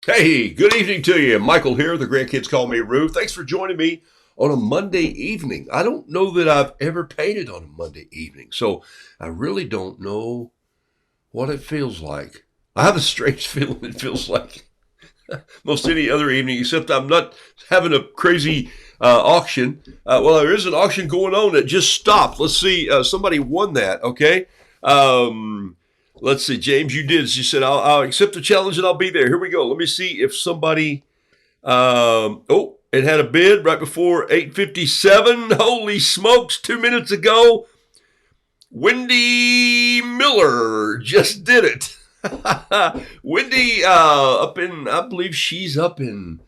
Hey, good evening to you. Michael here. The grandkids call me Roo. Thanks for joining me on a Monday evening. I don't know that I've ever painted on a Monday evening, so I really don't know what it feels like. I have a strange feeling it feels like most any other evening, except I'm not having a crazy auction. Well, there is an auction going on that just stopped. Let's see. Somebody won that, okay? Um, let's see. James, you did. You said, I'll accept the challenge and I'll be there. Here we go. Let me see if somebody. It had a bid right before 8:57. Holy smokes, 2 minutes ago. Wendy Miller just did it. Wendy, I believe she's up in,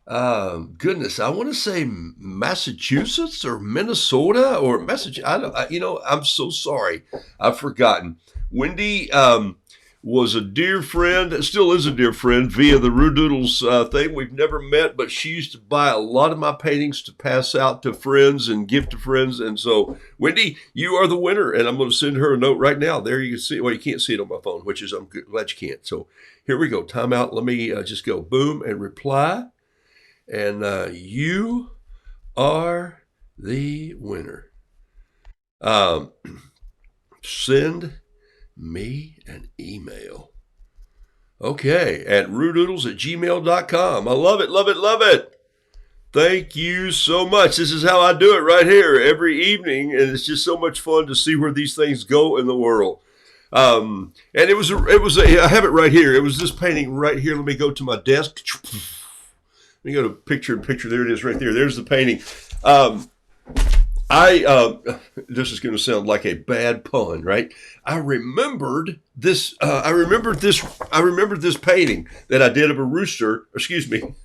goodness, I want to say Massachusetts or Minnesota or Massachusetts. I'm so sorry. I've forgotten. Wendy, was a dear friend, still is a dear friend via the RooDoodles thing. We've never met, but she used to buy a lot of my paintings to pass out to friends and give to friends. And so, Wendy, you are the winner, and I'm going to send her a note right now. There you can see. Well, you can't see it on my phone, which is I'm glad you can't. So here we go. Time out. Let me just go boom and reply, and you are the winner. Send me an email. Okay, at roodoodles@gmail.com. I love it, love it, love it. Thank you so much. This is how I do it right here every evening, and it's just so much fun to see where these things go in the world. And I have it right here. It was this painting right here. Let me go to my desk. Let me go to picture. There it is right there. There's the painting. This is going to sound like a bad pun, right? I remembered this painting that I did of a rooster. Excuse me.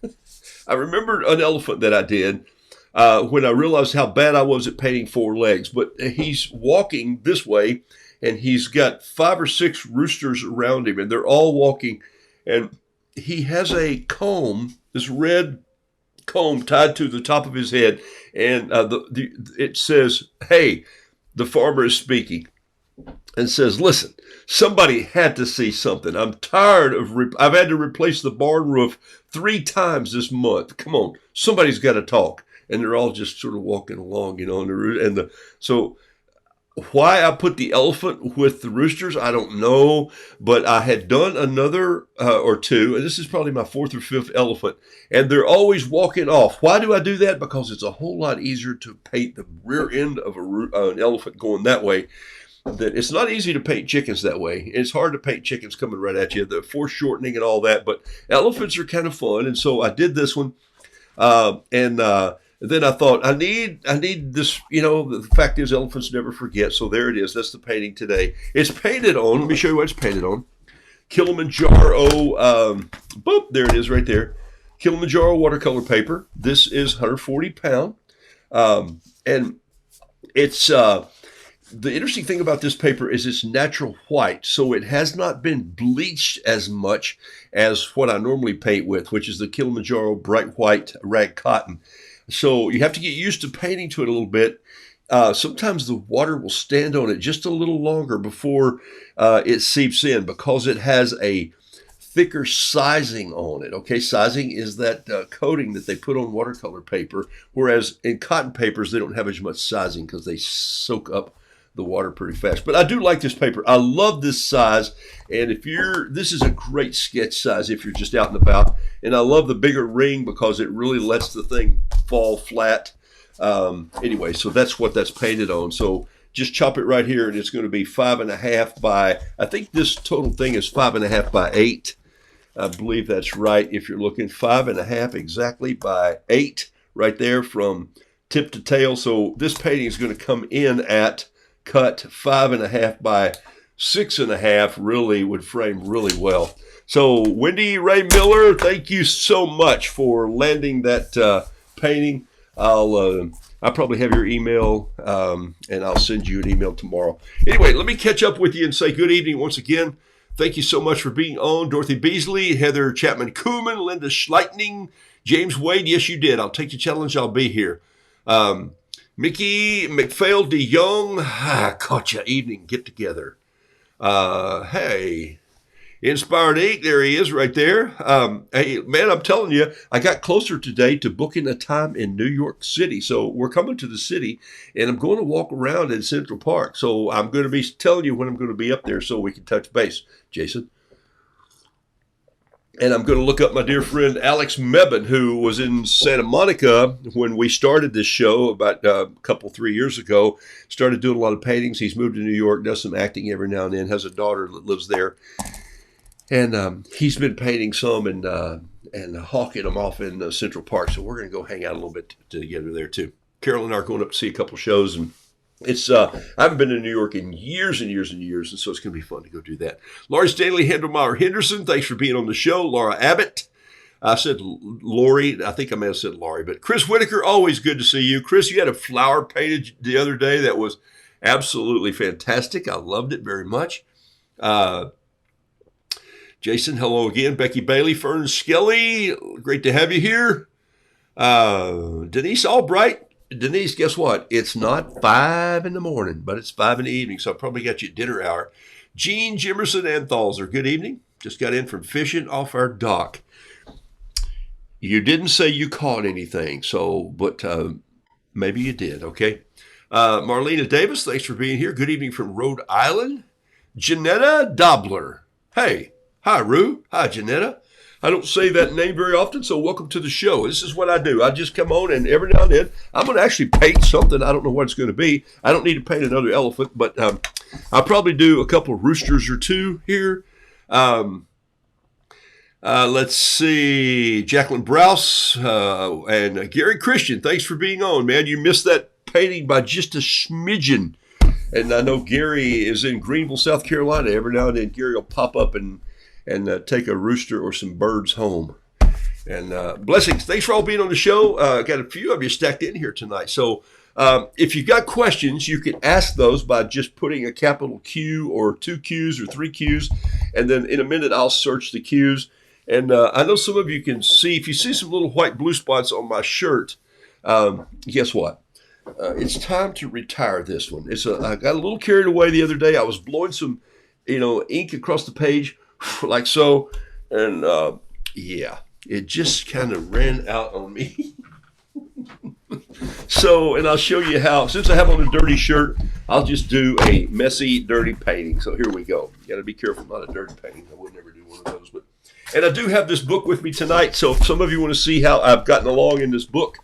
I remembered an elephant that I did when I realized how bad I was at painting four legs. But he's walking this way, and he's got 5 or 6 roosters around him, and they're all walking. And he has a comb, this red comb tied to the top of his head, and it says, "Hey," the farmer is speaking, and says, "Listen, somebody had to see something. I'm tired of. I've had to replace the barn roof 3 times this month. Come on, somebody's got to talk." And they're all just sort of walking along, on the roof, so. Why I put the elephant with the roosters, I don't know, but I had done another or two, and this is probably my 4th or 5th elephant, and they're always walking off. Why do I do that? Because it's a whole lot easier to paint the rear end of an elephant going that way. That it's not easy to paint chickens that way. It's hard to paint chickens coming right at you, the foreshortening and all that, but elephants are kind of fun, and so I did this one, and then I thought, I need this, the fact is elephants never forget. So there it is. That's the painting today. It's painted on, let me show you what it's painted on. Kilimanjaro, boop, there it is right there. Kilimanjaro watercolor paper. This is 140 pound. And it's, the interesting thing about this paper is it's natural white. So it has not been bleached as much as what I normally paint with, which is the Kilimanjaro bright white rag cotton. So you have to get used to painting to it a little bit. Sometimes the water will stand on it just a little longer before it seeps in because it has a thicker sizing on it. Okay, sizing is that coating that they put on watercolor paper, whereas in cotton papers they don't have as much sizing because they soak up the water pretty fast. But I do like this paper. I love this size. And this is a great sketch size if you're just out and about. And I love the bigger ring because it really lets the thing fall flat. Anyway, so that's what that's painted on. So just chop it right here, and it's going to be 5.5 by, I think this total thing is 5.5 by 8. I believe that's right. If you're looking 5.5 exactly by 8 right there from tip to tail. So this painting is going to come in at cut 5.5 by 6.5, really would frame really well. So Wendy Ray Miller, thank you so much for landing that painting. I'll probably have your email, and I'll send you an email tomorrow. Anyway, let me catch up with you and say good evening once again. Thank you so much for being on. Dorothy Beasley, Heather Chapman-Kuhlman, Linda Schleitning, James Wade. Yes, you did. I'll take the challenge. I'll be here. Mickey McPhail DeYoung, caught ya evening get together. Hey, Inspired Ink, there he is right there. Hey, man, I'm telling you, I got closer today to booking a time in New York City. So we're coming to the city, and I'm going to walk around in Central Park. So I'm going to be telling you when I'm going to be up there so we can touch base, Jason. And I'm going to look up my dear friend Alex Mebane, who was in Santa Monica when we started this show about 3 years ago. Started doing a lot of paintings. He's moved to New York, does some acting every now and then, has a daughter that lives there. And he's been painting some and hawking them off in Central Park. So we're going to go hang out a little bit together there too. Carol and I are going up to see a couple shows, and it's I haven't been to New York in years and years and years, and so it's going to be fun to go do that. Laurie Stanley Handelmeyer Henderson, thanks for being on the show. Laura Abbott, I said Lori, I think I may have said Laurie, but Chris Whitaker, always good to see you. Chris, you had a flower painted the other day that was absolutely fantastic. I loved it very much. Jason, hello again. Becky Bailey, Fern Skelly, great to have you here. Denise Albright. Denise, guess what? It's not 5 in the morning, but it's 5 in the evening, so I probably got you at dinner hour. Gene Jimerson Anthalzer, good evening. Just got in from fishing off our dock. You didn't say you caught anything, but maybe you did, okay? Marlena Davis, thanks for being here. Good evening from Rhode Island. Janetta Dobler. Hey, hi, Rue. Hi, Janetta. I don't say that name very often, so welcome to the show. This is what I do. I just come on, and every now and then, I'm going to actually paint something. I don't know what it's going to be. I don't need to paint another elephant, but I'll probably do a couple of roosters or two here. Let's see. Jacqueline Browse and Gary Christian, thanks for being on, man. You missed that painting by just a smidgen. And I know Gary is in Greenville, South Carolina. Every now and then, Gary will pop up and take a rooster or some birds home. And blessings. Thanks for all being on the show. Got a few of you stacked in here tonight. So if you've got questions, you can ask those by just putting a capital Q or 2 Qs or 3 Qs. And then in a minute, I'll search the Qs. And I know some of you can see, if you see some little white blue spots on my shirt, guess what? It's time to retire this one. I got a little carried away the other day. I was blowing some, ink across the page like so. And yeah, it just kind of ran out on me. So, and I'll show you how, since I have on a dirty shirt, I'll just do a messy, dirty painting. So here we go. You got to be careful, not a dirty painting. I would never do one of those. And I do have this book with me tonight. So if some of you want to see how I've gotten along in this book,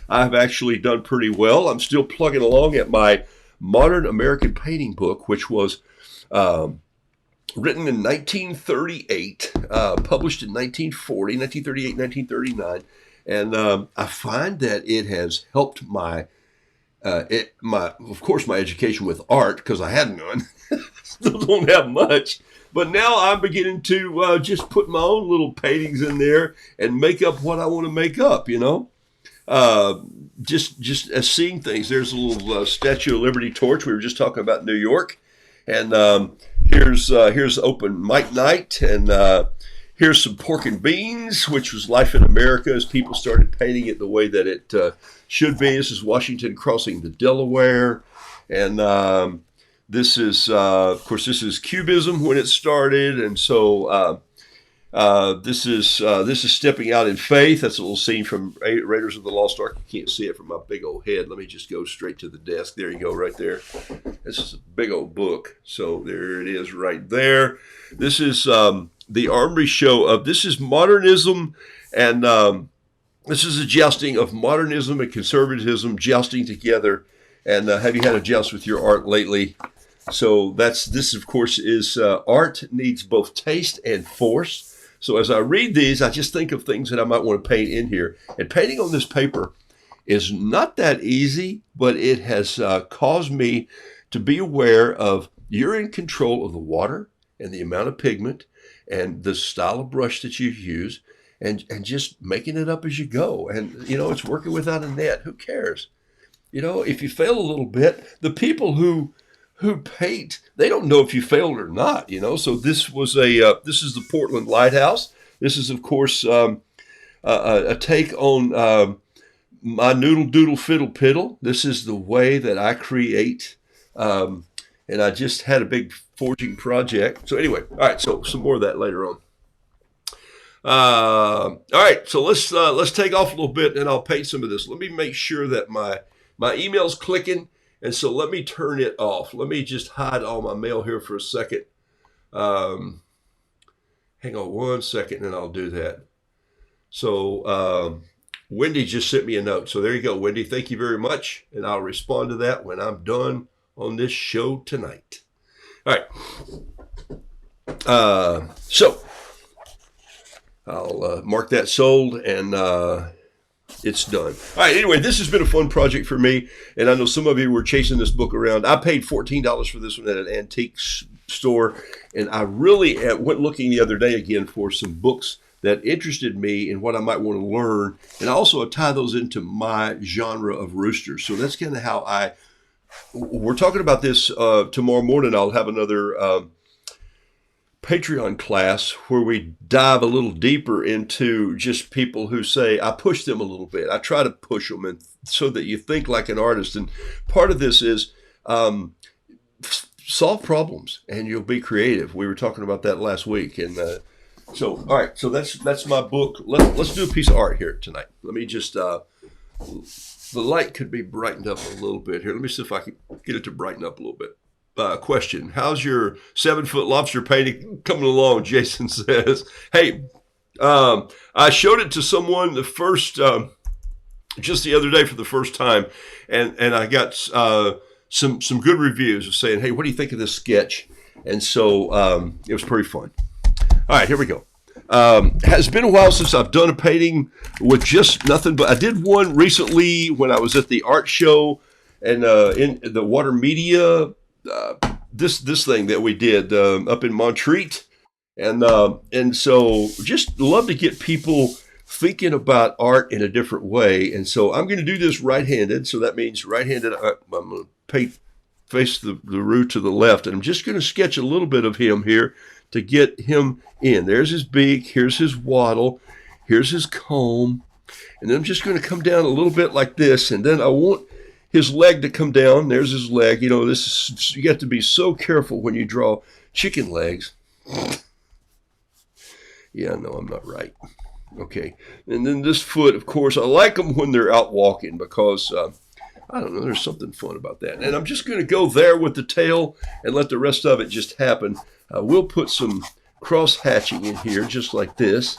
I've actually done pretty well. I'm still plugging along at my Modern American Painting book, which was written in 1938, published in 1938, 1939. And I find that it has helped my education with art, because I had none. Still don't have much. But now I'm beginning to just put my own little paintings in there and make up what I want to make up, just as seeing things. There's a little Statue of Liberty torch. We were just talking about New York. And here's open mic night. And here's some pork and beans, which was life in America as people started painting it the way that it should be. This is Washington crossing the Delaware. And this is, of course, this is Cubism when it started. And so this is Stepping Out in Faith. That's a little scene from Raiders of the Lost Ark. You can't see it from my big old head. Let me just go straight to the desk. There you go, right there. This is a big old book. So there it is right there. This is the Armory show of, this is modernism, and this is a jousting of modernism and conservatism jousting together. And have you had a joust with your art lately? So this of course is art needs both taste and force. So as I read these, I just think of things that I might want to paint in here. And painting on this paper is not that easy, but it has caused me to be aware of, you're in control of the water and the amount of pigment and the style of brush that you use, and just making it up as you go. And, it's working without a net. Who cares? If you fail a little bit, the people who paint, they don't know if you failed or not, So this was this is the Portland Lighthouse. This is, of course, a take on my Noodle Doodle Fiddle Piddle. This is the way that I create and I just had a big forging project. So anyway, all right, so some more of that later on. All right, so let's take off a little bit, and I'll paint some of this. Let me make sure that my email's clicking, and so let me turn it off. Let me just hide all my mail here for a second. Hang on one second, and I'll do that. So Wendy just sent me a note. So there you go, Wendy. Thank you very much, and I'll respond to that when I'm done on this show tonight. All right. So I'll mark that sold, and it's done. All right, anyway, this has been a fun project for me, and I know some of you were chasing this book around. I paid $14 for this one at an antique store, and I really went looking the other day again for some books that interested me in what I might want to learn, and I also tie those into my genre of roosters. So that's kind of how we're talking about this tomorrow morning. I'll have another Patreon class where we dive a little deeper into just people who say, I push them a little bit. I try to push them, and so that you think like an artist. And part of this is solve problems, and you'll be creative. We were talking about that last week. And so, all right, so that's my book. Let's do a piece of art here tonight. Let me just, the light could be brightened up a little bit here. Let me see if I can get it to brighten up a little bit. Question: how's your 7-foot lobster painting coming along? Jason says. Hey, I showed it to someone just the other day for the first time, and I got some good reviews of saying, hey, what do you think of this sketch? And so it was pretty fun. All right, here we go. It's been a while since I've done a painting with just nothing, but I did one recently when I was at the art show and in the Water Media. This thing that we did up in Montreat, and so just love to get people thinking about art in a different way. And so I'm going to do this right-handed. So that means right-handed. I'm going to face the root to the left, and I'm just going to sketch a little bit of him here to get him in. There's his beak. Here's his wattle. Here's his comb, and then I'm just going to come down a little bit like this, and then I want his leg to come down. There's his leg. You know, you have to be so careful when you draw chicken legs. Yeah, no, I'm not right. Okay. And then this foot, of course, I like them when they're out walking because, I don't know, there's something fun about that. And I'm just going to go there with the tail and let the rest of it just happen. We'll put some cross hatching in here just like this.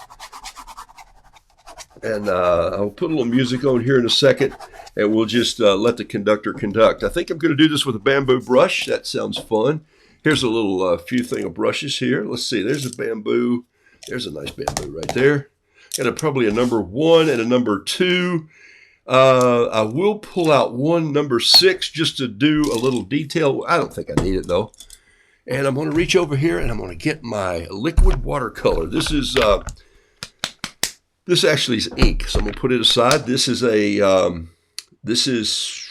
And I'll put a little music on here in a second. And we'll just let the conductor conduct. I think I'm going to do this with a bamboo brush. That sounds fun. Here's a little few thing of brushes here. Let's see. There's a bamboo. There's a nice bamboo right there. Got probably a number 1 and a number 2. I will pull out one number 6 just to do a little detail. I don't think I need it though. And I'm going to reach over here and I'm going to get my liquid watercolor. This is this actually is ink, so I'm going to put it aside. This is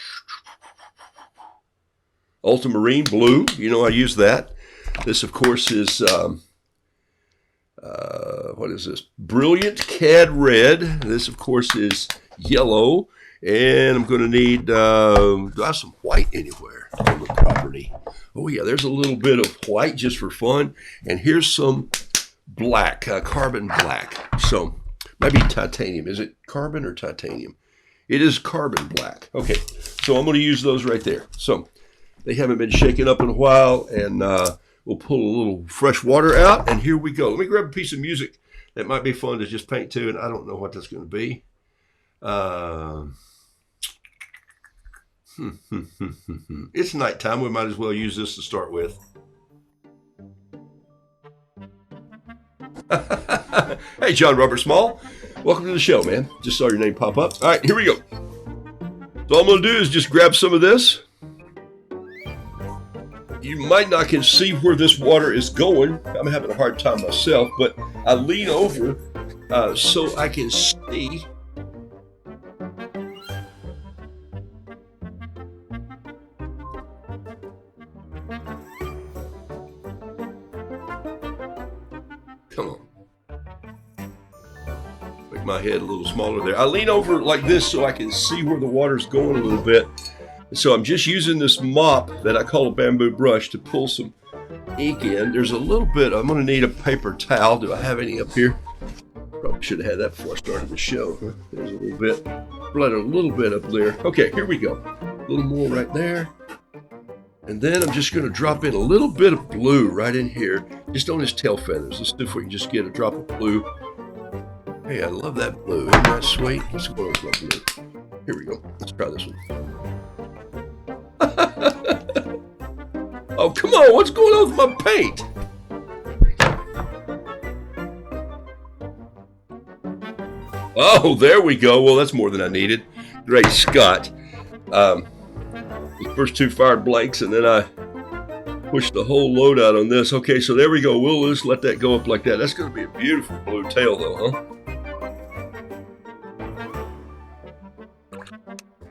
ultramarine blue. You know, I use that. This, of course, is, what is this? Brilliant Cad Red. This, of course, is yellow. And I'm going to need, do I have some white anywhere on the property? Oh, yeah, there's a little bit of white just for fun. And here's some black, carbon black. So maybe titanium. Is it carbon or titanium? It is carbon black. Okay, so I'm going to use those right there. So they haven't been shaken up in a while, and we'll pull a little fresh water out, and here we go. Let me grab a piece of music that might be fun to just paint to, and I don't know what that's going to be. It's nighttime. We might as well use this to start with. Hey, John Robert Small. Welcome to the show, man. Just saw your name pop up. All right, here we go. So all I'm going to do is just grab some of this. You might not can see where this water is going. I'm having a hard time myself, but I lean over so I can see. Come on. Make my head a little smaller there. I lean over like this so I can see where the water's going a little bit. So I'm just using this mop that I call a bamboo brush to pull some ink in. There's a little bit, I'm going to need a paper towel. Do I have any up here? Probably should have had that before I started the show. There's a little bit, blood a little bit up there. Okay, here we go. A little more right there. And then I'm just going to drop in a little bit of blue right in here, just on his tail feathers. Let's see if we can just get a drop of blue. Hey, I love that blue. Isn't that sweet? Let's go over blue. Here we go. Let's try this one. Oh, come on. What's going on with my paint? Oh, there we go. Well, that's more than I needed. Great Scott. The first two fired blanks, and then I pushed the whole load out on this. Okay, so there we go. We'll just let that go up like that. That's going to be a beautiful blue tail, though, huh?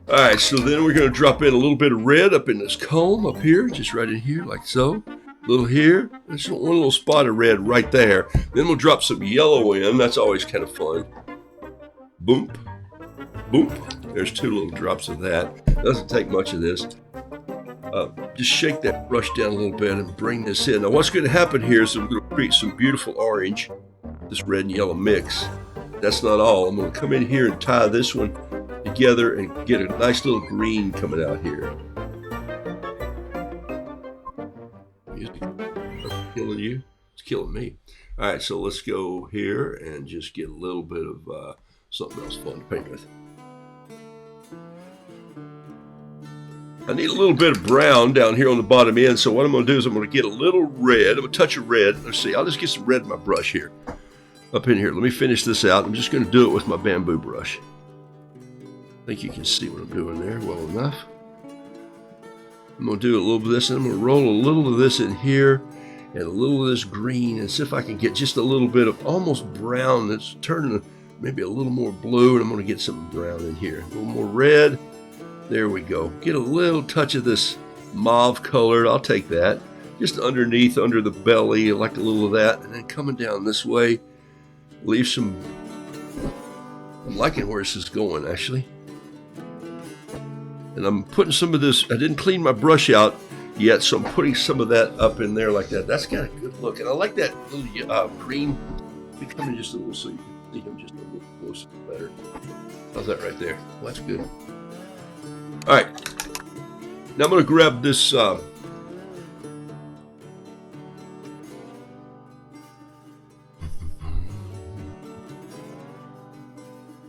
All right, so then we're going to drop in a little bit of red up in this comb up here, just right in here, like so. A little here. There's one little spot of red right there. Then we'll drop some yellow in. That's always kind of fun. Boom. Boom. There's two little drops of that. Doesn't take much of this. Just shake that brush down a little bit and bring this in. Now what's going to happen here is I'm going to create some beautiful orange, this red and yellow mix. That's not all. I'm going to come in here and tie this one together and get a nice little green coming out here. Music killing you? It's killing me. All right, so let's go here and just get a little bit of something else fun to paint with. I need a little bit of brown down here on the bottom end, so what I'm going to do is I'm going to get a little red. I'm going to touch of red. Let's see, I'll just get some red in my brush here. Up in here. Let me finish this out. I'm just going to do it with my bamboo brush. I think you can see what I'm doing there well enough. I'm going to do a little bit of this, and I'm going to roll a little of this in here, and a little of this green, and see if I can get just a little bit of almost brown that's turning maybe a little more blue, and I'm going to get some brown in here. A little more red. There we go. Get a little touch of this mauve colored. I'll take that. Just underneath, under the belly, I like a little of that. And then coming down this way, leave some... I'm liking where this is going, actually. And I'm putting some of this... I didn't clean my brush out yet, so I'm putting some of that up in there like that. That's got a good look. And I like that little green. Be coming just a little so you can see him just a little closer better. How's that right there? Well, that's good. All right, now I'm going to grab this all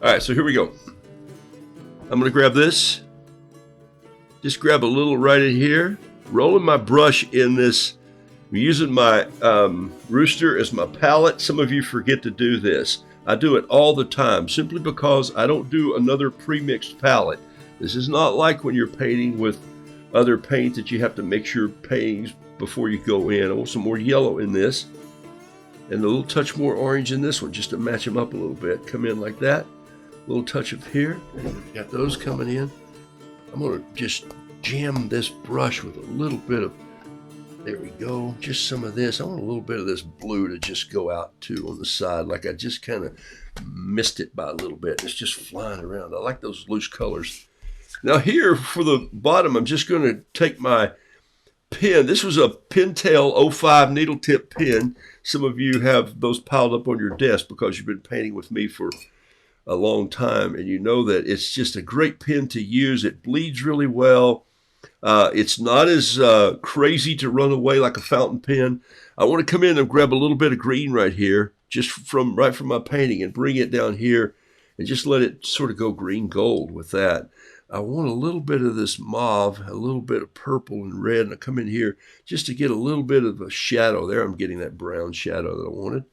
right, so here we go. I'm going to grab this, just grab a little right in here, rolling my brush in this. I'm using my rooster as my palette. Some of you forget to do this. I do it all the time simply because I don't do another pre-mixed palette. This is not like when you're painting with other paint that you have to mix your paintings before you go in. I want some more yellow in this and a little touch more orange in this one just to match them up a little bit. Come in like that. A little touch of here. And got those coming in. I'm going to just jam this brush with a little bit of, there we go, just some of this. I want a little bit of this blue to just go out too on the side, like I just kind of missed it by a little bit. It's just flying around. I like those loose colors. Now here for the bottom, I'm just going to take my pen. This was a Pentel 05 needle tip pen. Some of you have those piled up on your desk because you've been painting with me for a long time, and you know that it's just a great pen to use. It bleeds really well. It's not as crazy to run away like a fountain pen. I want to come in and grab a little bit of green right here, just right from my painting, and bring it down here and just let it sort of go green gold with that. I want a little bit of this mauve, a little bit of purple and red, and I come in here just to get a little bit of a shadow. There I'm getting that brown shadow that I wanted.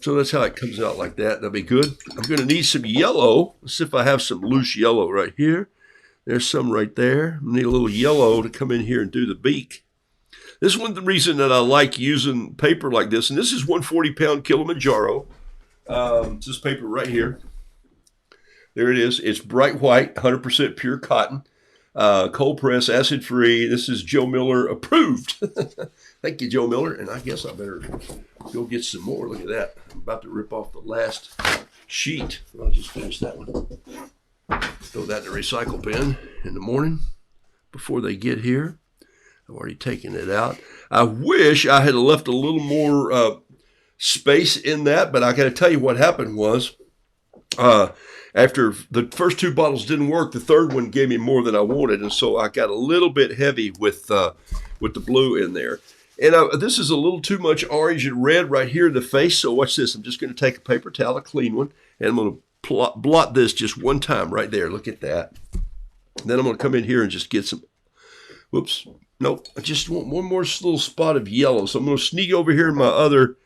So that's how it comes out like that. That'll be good. I'm going to need some yellow. Let's see if I have some loose yellow right here. There's some right there. I need a little yellow to come in here and do the beak. This is one of the reasons that I like using paper like this, and this is 140-pound Kilimanjaro. It's this paper right here. There it is. It's bright white, 100% pure cotton, cold press, acid free. This is Joe Miller approved. Thank you, Joe Miller. And I guess I better go get some more. Look at that. I'm about to rip off the last sheet. I'll just finish that one. Throw that in the recycle bin in the morning. before they get here. I've already taken it out. I wish I had left a little more space in that, but I got to tell you what happened was after the first 2 bottles didn't work, the third one gave me more than I wanted, and so I got a little bit heavy with the blue in there. And this is a little too much orange and red right here in the face, so watch this. I'm just going to take a paper towel, a clean one, and I'm going to blot this just one time right there. Look at that. Then I'm going to come in here and just get some, whoops, nope, I just want one more little spot of yellow. So I'm going to sneak over here in my other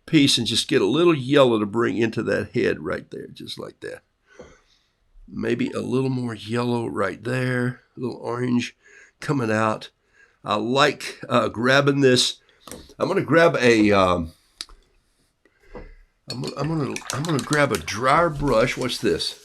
piece and just get a little yellow to bring into that head right there, just like that. Maybe a little more yellow right there, a little orange coming out. I like grabbing this. I'm going to grab a, I'm going to grab a dryer brush. What's this?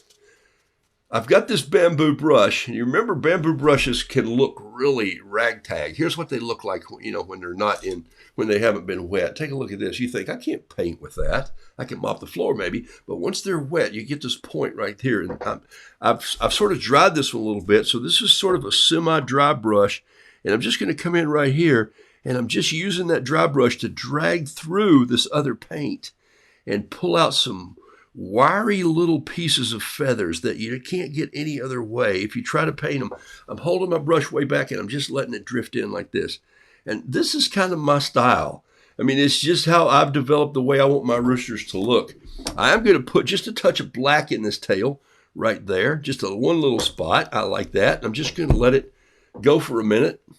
I've got this bamboo brush, and you remember bamboo brushes can look really ragtag. Here's what they look like, when they're not in, when they haven't been wet. Take a look at this. You think, I can't paint with that. I can mop the floor maybe, but once they're wet, you get this point right here. And I've sort of dried this one a little bit, so this is sort of a semi-dry brush, and I'm just going to come in right here, and I'm just using that dry brush to drag through this other paint and pull out some wiry little pieces of feathers that you can't get any other way. If you try to paint them, I'm holding my brush way back and I'm just letting it drift in like this. And this is kind of my style. I mean, it's just how I've developed the way I want my roosters to look. I am going to put just a touch of black in this tail right there, just one little spot. I like that. I'm just going to let it go for a minute and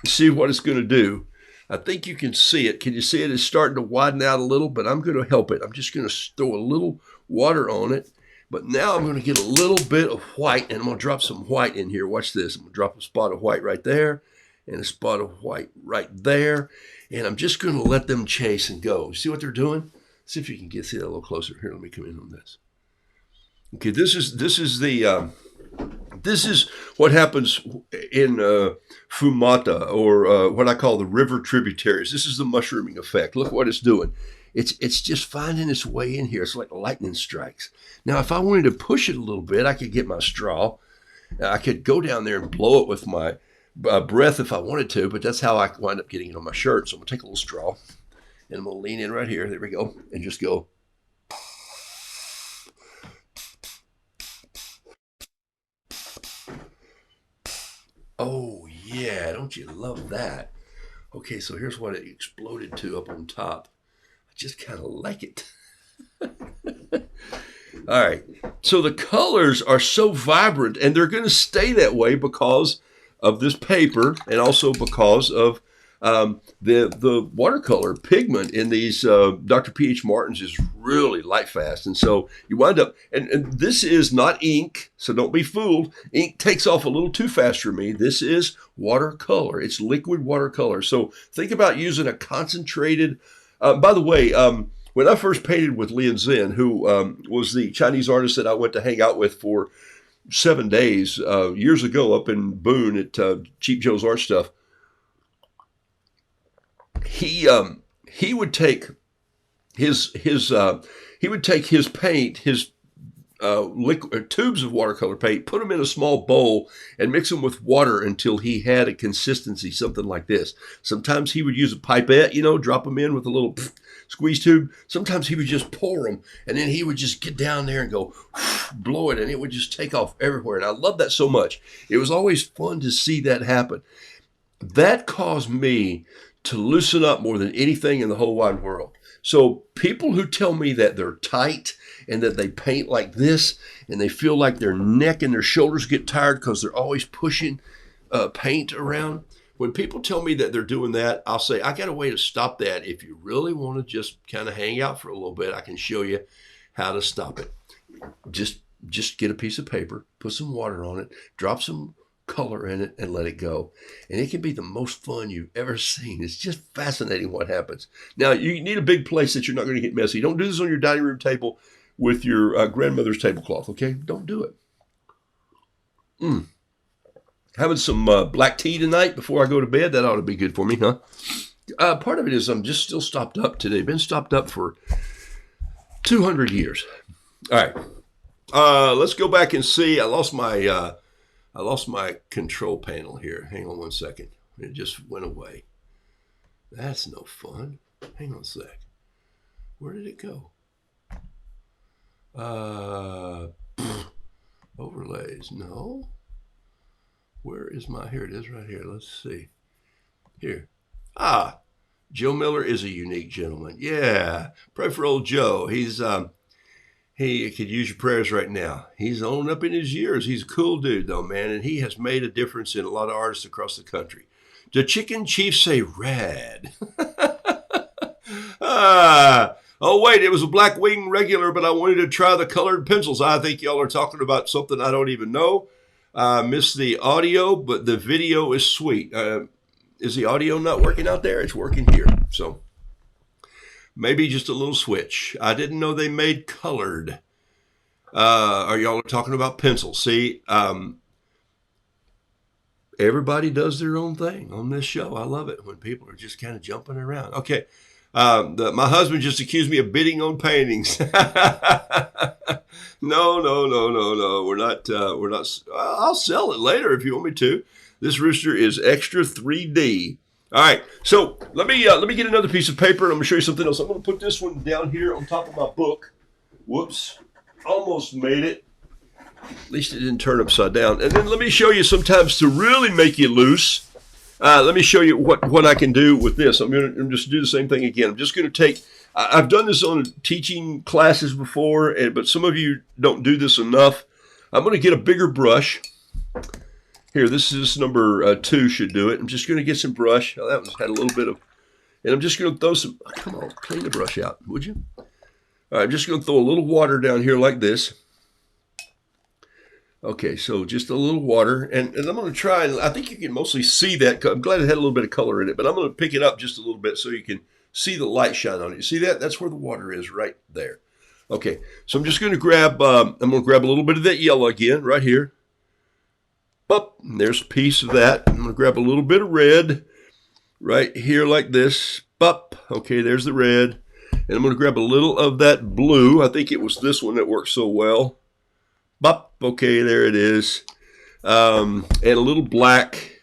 see what it's going to do. I think you can see it. Can you see it? It's starting to widen out a little, but I'm going to help it. I'm just going to throw a little water on it. But now I'm going to get a little bit of white, and I'm going to drop some white in here. Watch this. I'm going to drop a spot of white right there and a spot of white right there. And I'm just going to let them chase and go. See what they're doing? See if you can see that a little closer. Here, let me come in on this. Okay, this is what happens in Fumata, or what I call the river tributaries. This is the mushrooming effect. Look what it's doing. It's just finding its way in here. It's like lightning strikes. Now, if I wanted to push it a little bit, I could get my straw. I could go down there and blow it with my breath if I wanted to, but that's how I wind up getting it on my shirt. So I'm going to take a little straw, and I'm going to lean in right here. There we go. And just go. Oh, yeah. Don't you love that? Okay, so here's what it exploded to up on top. I just kind of like it. All right. So the colors are so vibrant, and they're going to stay that way because of this paper and also because of the watercolor pigment in these Dr. P.H. Martin's is really light fast. And so you wind up, and this is not ink, so don't be fooled. Ink takes off a little too fast for me. This is watercolor. It's liquid watercolor. So think about using a concentrated, by the way, when I first painted with Lian Zhen, who was the Chinese artist that I went to hang out with for 7 days years ago up in Boone at Cheap Joe's Art Stuff, he would take his paint, his liquid tubes of watercolor paint, put them in a small bowl and mix them with water until he had a consistency, something like this. Sometimes he would use a pipette, drop them in with a little squeeze tube. Sometimes he would just pour them, and then he would just get down there and go blow it, and it would just take off everywhere. And I love that so much. It was always fun to see that happen. That caused me to loosen up more than anything in the whole wide world. So people who tell me that they're tight and that they paint like this and they feel like their neck and their shoulders get tired because they're always pushing paint around, when people tell me that they're doing that, I'll say, I got a way to stop that. If you really want to just kind of hang out for a little bit, I can show you how to stop it. Just get a piece of paper, put some water on it, drop some color in it, and let it go. And it can be the most fun you've ever seen. It's just fascinating what happens. Now, you need a big place that you're not going to get messy. Don't do this on your dining room table with your grandmother's tablecloth, okay? Don't do it. Having some black tea tonight before I go to bed. That ought to be good for me, huh? Part of it is I'm just still stopped up today. Been stopped up for 200 years. All right. Let's go back and see. I lost my I lost my control panel here. Hang on one second. It just went away. That's no fun. Hang on a sec. Where did it go? Overlays. No. Where is my, here it is right here. Let's see. Here. Joe Miller is a unique gentleman. Yeah. Pray for old Joe. He's, he could use your prayers right now. He's on up in his years. He's a cool dude though, man. And he has made a difference in a lot of artists across the country. The Chicken Chiefs say rad. Oh, wait, it was a Black Wing regular, but I wanted to try the colored pencils. I think y'all are talking about something I don't even know. Missed the audio, but the video is sweet. Is the audio not working out there? It's working here. So maybe just a little switch. I didn't know they made colored. Are y'all talking about pencils? See, everybody does their own thing on this show. I love it when people are just kind of jumping around. Okay. My husband just accused me of bidding on paintings. No. We're not. I'll sell it later if you want me to. This rooster is extra 3D. All right. So let me get another piece of paper and I'm gonna show you something else. I'm gonna put this one down here on top of my book. Whoops. Almost made it. At least it didn't turn upside down. And then let me show you sometimes to really make you loose. Let me show you what I can do with this. I'm just do the same thing again. I'm just going to take, I've done this on teaching classes before, but some of you don't do this enough. I'm going to get a bigger brush. Here, this is number 2 should do it. I'm just going to get some brush. Oh, that one had a little bit of, and I'm just going to throw some, come on, clean the brush out, would you? All right, I'm just going to throw a little water down here like this. Okay, so just a little water, and I'm going to try, and I think you can mostly see that. I'm glad it had a little bit of color in it, but I'm going to pick it up just a little bit so you can see the light shine on it. You see that? That's where the water is, right there. Okay, so I'm just going to grab, a little bit of that yellow again, right here. Up, there's a piece of that. I'm going to grab a little bit of red right here like this. Up, okay, there's the red. And I'm going to grab a little of that blue. I think it was this one that worked so well. Bop, okay, there it is. And a little black.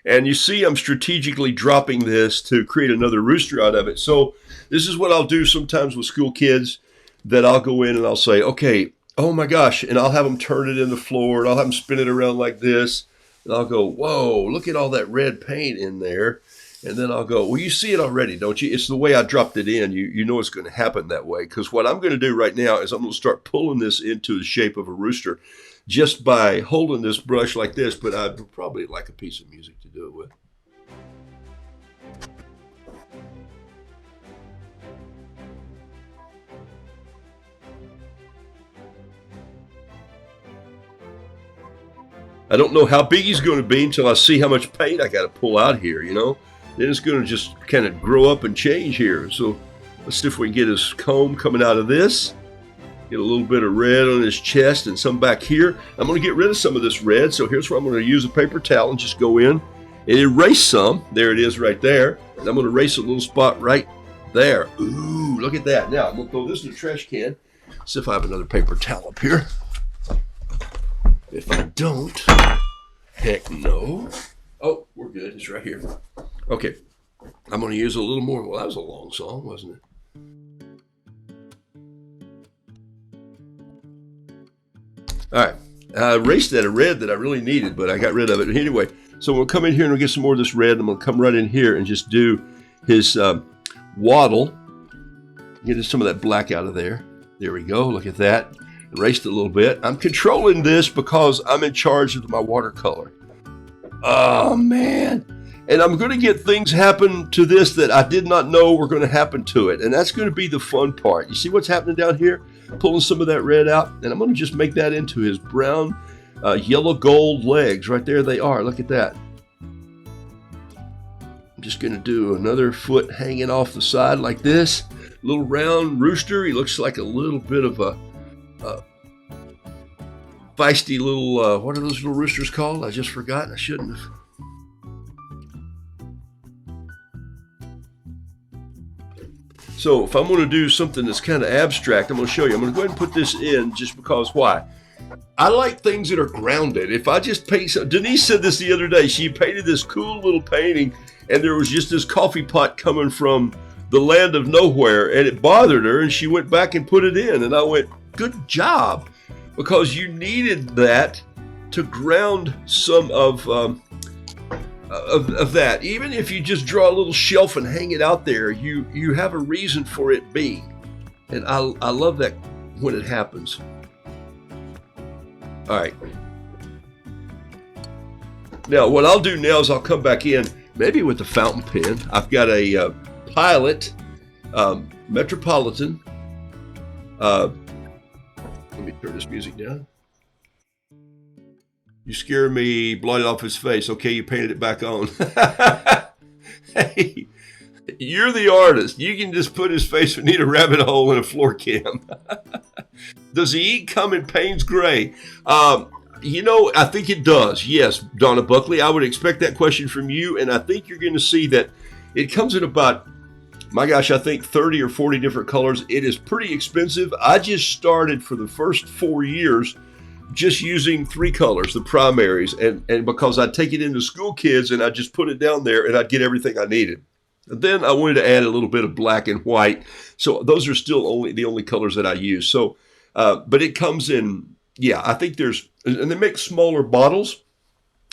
And you see I'm strategically dropping this to create another rooster out of it. So this is what I'll do sometimes with school kids, that I'll go in and I'll say, okay, oh my gosh, and I'll have them turn it in the floor, and I'll have them spin it around like this. And I'll go, whoa, look at all that red paint in there. And then I'll go, well, you see it already, don't you? It's the way I dropped it in. You know it's going to happen that way. Because what I'm going to do right now is I'm going to start pulling this into the shape of a rooster just by holding this brush like this. But I'd probably like a piece of music to do it with. I don't know how big he's going to be until I see how much paint I got to pull out here, you know. Then it's going to just kind of grow up and change here. So let's see if we can get his comb coming out of this. Get a little bit of red on his chest and some back here. I'm going to get rid of some of this red. So here's where I'm going to use a paper towel and just go in and erase some. There it is right there. And I'm going to erase a little spot right there. Ooh, look at that. Now I'm going to throw this in the trash can. See if I have another paper towel up here. If I don't, heck no. Oh, we're good. It's right here. Okay. I'm going to use a little more. Well, that was a long song, wasn't it? All right. I erased that red that I really needed, but I got rid of it. Anyway, so we'll come in here and we'll get some more of this red. I'm going to come right in here and just do his waddle. Get some of that black out of there. There we go. Look at that. Erased it a little bit. I'm controlling this because I'm in charge of my watercolor. Oh, man. And I'm going to get things happen to this that I did not know were going to happen to it. And that's going to be the fun part. You see what's happening down here? Pulling some of that red out. And I'm going to just make that into his brown, yellow gold legs. Right there they are. Look at that. I'm just going to do another foot hanging off the side like this. Little round rooster. He looks like a little bit of a feisty little, what are those little roosters called? I just forgot. I shouldn't have. So if I'm going to do something that's kind of abstract, I'm going to show you. I'm going to go ahead and put this in just because why? I like things that are grounded. If I just paint some, Denise said this the other day. She painted this cool little painting, and there was just this coffee pot coming from the land of nowhere, and it bothered her, and she went back and put it in. And I went, good job, because you needed that to ground some of that. Even if you just draw a little shelf and hang it out there, you have a reason for it being. And I love that when it happens. All right. Now, what I'll do now is I'll come back in, maybe with the fountain pen. I've got a Pilot Metropolitan. Let me turn this music down. You scare me, blotted off his face. Okay, you painted it back on. Hey, you're the artist. You can just put his face beneath a rabbit hole in a floor cam. Does the ink come in Payne's Gray? I think it does. Yes, Donna Buckley. I would expect that question from you, and I think you're going to see that it comes in about, my gosh, I think 30 or 40 different colors. It is pretty expensive. I just started for the first 4 years just using 3 colors, the primaries, and because I'd take it into school kids and I'd just put it down there and I'd get everything I needed. And then I wanted to add a little bit of black and white. So those are still the only colors that I use. So, but it comes in, I think and they make smaller bottles.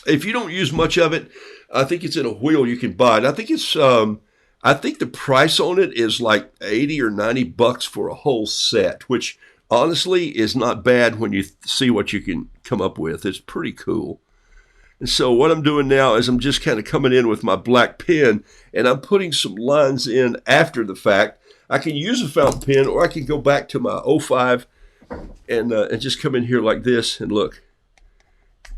If you don't use much of it, I think it's in a wheel you can buy it. I think I think the price on it is like $80 or $90 for a whole set, which honestly is not bad when you see what you can come up with. It's pretty cool. And so what I'm doing now is I'm just kind of coming in with my black pen, and I'm putting some lines in after the fact. I can use a fountain pen, or I can go back to my 05 and just come in here like this and look.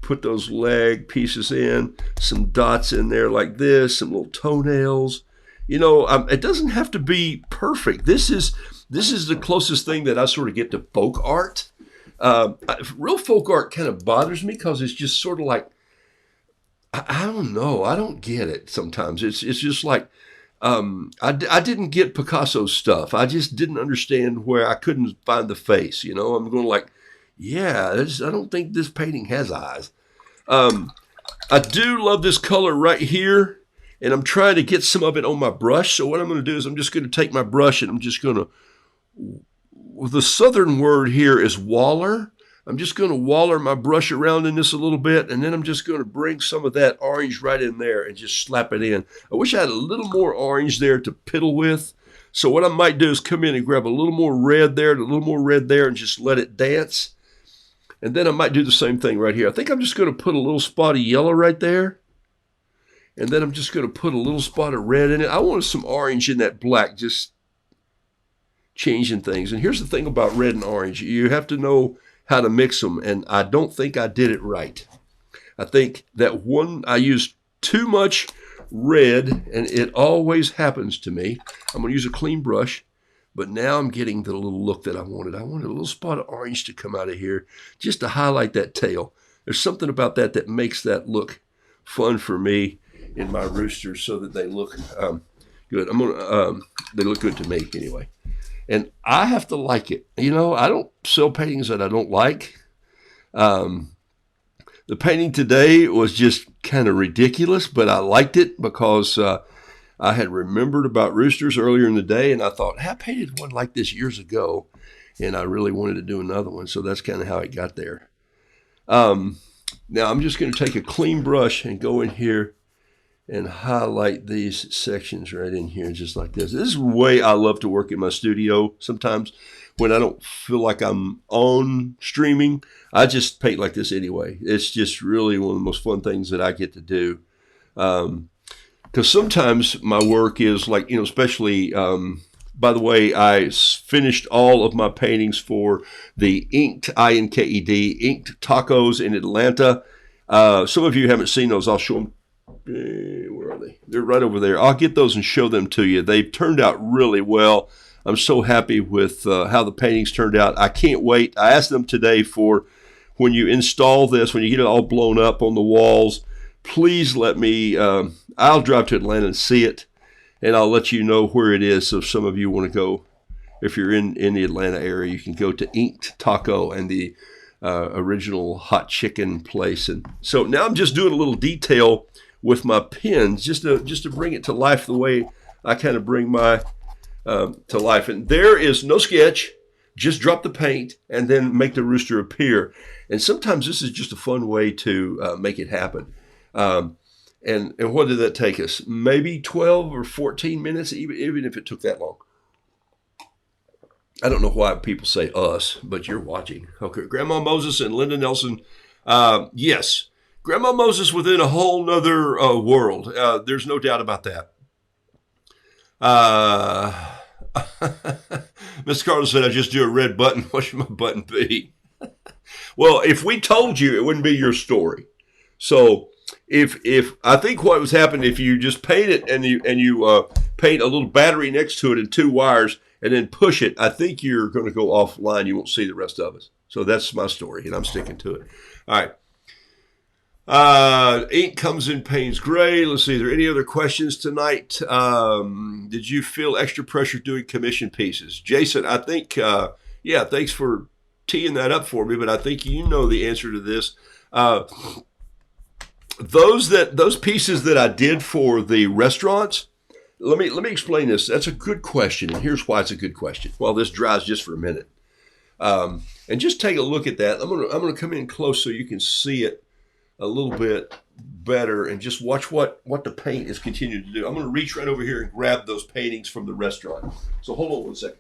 Put those leg pieces in, some dots in there like this, some little toenails. It doesn't have to be perfect. This is the closest thing that I sort of get to folk art. Real folk art kind of bothers me because it's just sort of like, I don't know. I don't get it sometimes. It's just like, I didn't get Picasso's stuff. I just didn't understand where I couldn't find the face. I'm going like, I don't think this painting has eyes. I do love this color right here, and I'm trying to get some of it on my brush. So what I'm going to do is I'm just going to take my brush and I'm just going to, the southern word here is waller. I'm just going to waller my brush around in this a little bit, and then I'm just going to bring some of that orange right in there and just slap it in. I wish I had a little more orange there to piddle with. So what I might do is come in and grab a little more red there and a little more red there and just let it dance. And then I might do the same thing right here. I think I'm just going to put a little spot of yellow right there. And then I'm just going to put a little spot of red in it. I wanted some orange in that black, just changing things. And here's the thing about red and orange. You have to know how to mix them, and I don't think I did it right. I think that I used too much red, and it always happens to me. I'm going to use a clean brush, but now I'm getting the little look that I wanted. I wanted a little spot of orange to come out of here just to highlight that tail. There's something about that makes that look fun for me in my roosters so that they look good. They look good to me anyway. And I have to like it. I don't sell paintings that I don't like. The painting today was just kind of ridiculous, but I liked it because I had remembered about roosters earlier in the day, and I thought, I painted one like this years ago, and I really wanted to do another one, so that's kind of how it got there. Now I'm just going to take a clean brush and go in here and highlight these sections right in here, just like this. This is the way I love to work in my studio. Sometimes when I don't feel like I'm on streaming, I just paint like this anyway. It's just really one of the most fun things that I get to do. Because sometimes my work is like, especially, by the way, I finished all of my paintings for the Inked, I-N-K-E-D, Inked Tacos in Atlanta. Some of you haven't seen those. I'll show them. Where are they? They're right over there. I'll get those and show them to you. They've turned out really well. I'm so happy with how the paintings turned out. I can't wait. I asked them today for when you install this, when you get it all blown up on the walls, please let me, I'll drive to Atlanta and see it, and I'll let you know where it is. So if some of you want to go, if you're in the Atlanta area, you can go to Inked Taco, and the original hot chicken place. And so now I'm just doing a little detail with my pens just to bring it to life the way I kind of bring my to life. And there is no sketch, just drop the paint and then make the rooster appear. And sometimes this is just a fun way to make it happen. And what did that take us? Maybe 12 or 14 minutes, even if it took that long. I don't know why people say us, but you're watching. Okay, Grandma Moses and Linda Nelson. Yes, Grandma Moses within a whole nother world. There's no doubt about that. Miss Carter said, I just do a red button. What should my button be? Well, if we told you, it wouldn't be your story. So if I think what was happening, if you just paint it and you paint a little battery next to it and 2 wires and then push it, I think you're going to go offline. You won't see the rest of us. So that's my story, and I'm sticking to it. All right. Ink comes in Payne's Gray. Let's see. Are there any other questions tonight? Did you feel extra pressure doing commission pieces? Jason, I think, yeah, thanks for teeing that up for me, but I think you know the answer to this. Those pieces that I did for the restaurants, let me explain this. That's a good question, and here's why it's a good question. Well, this dries just for a minute, and just take a look at that. I'm gonna come in close so you can see it a little bit better, and just watch what the paint is continuing to do. I'm gonna reach right over here and grab those paintings from the restaurant. So hold on one second.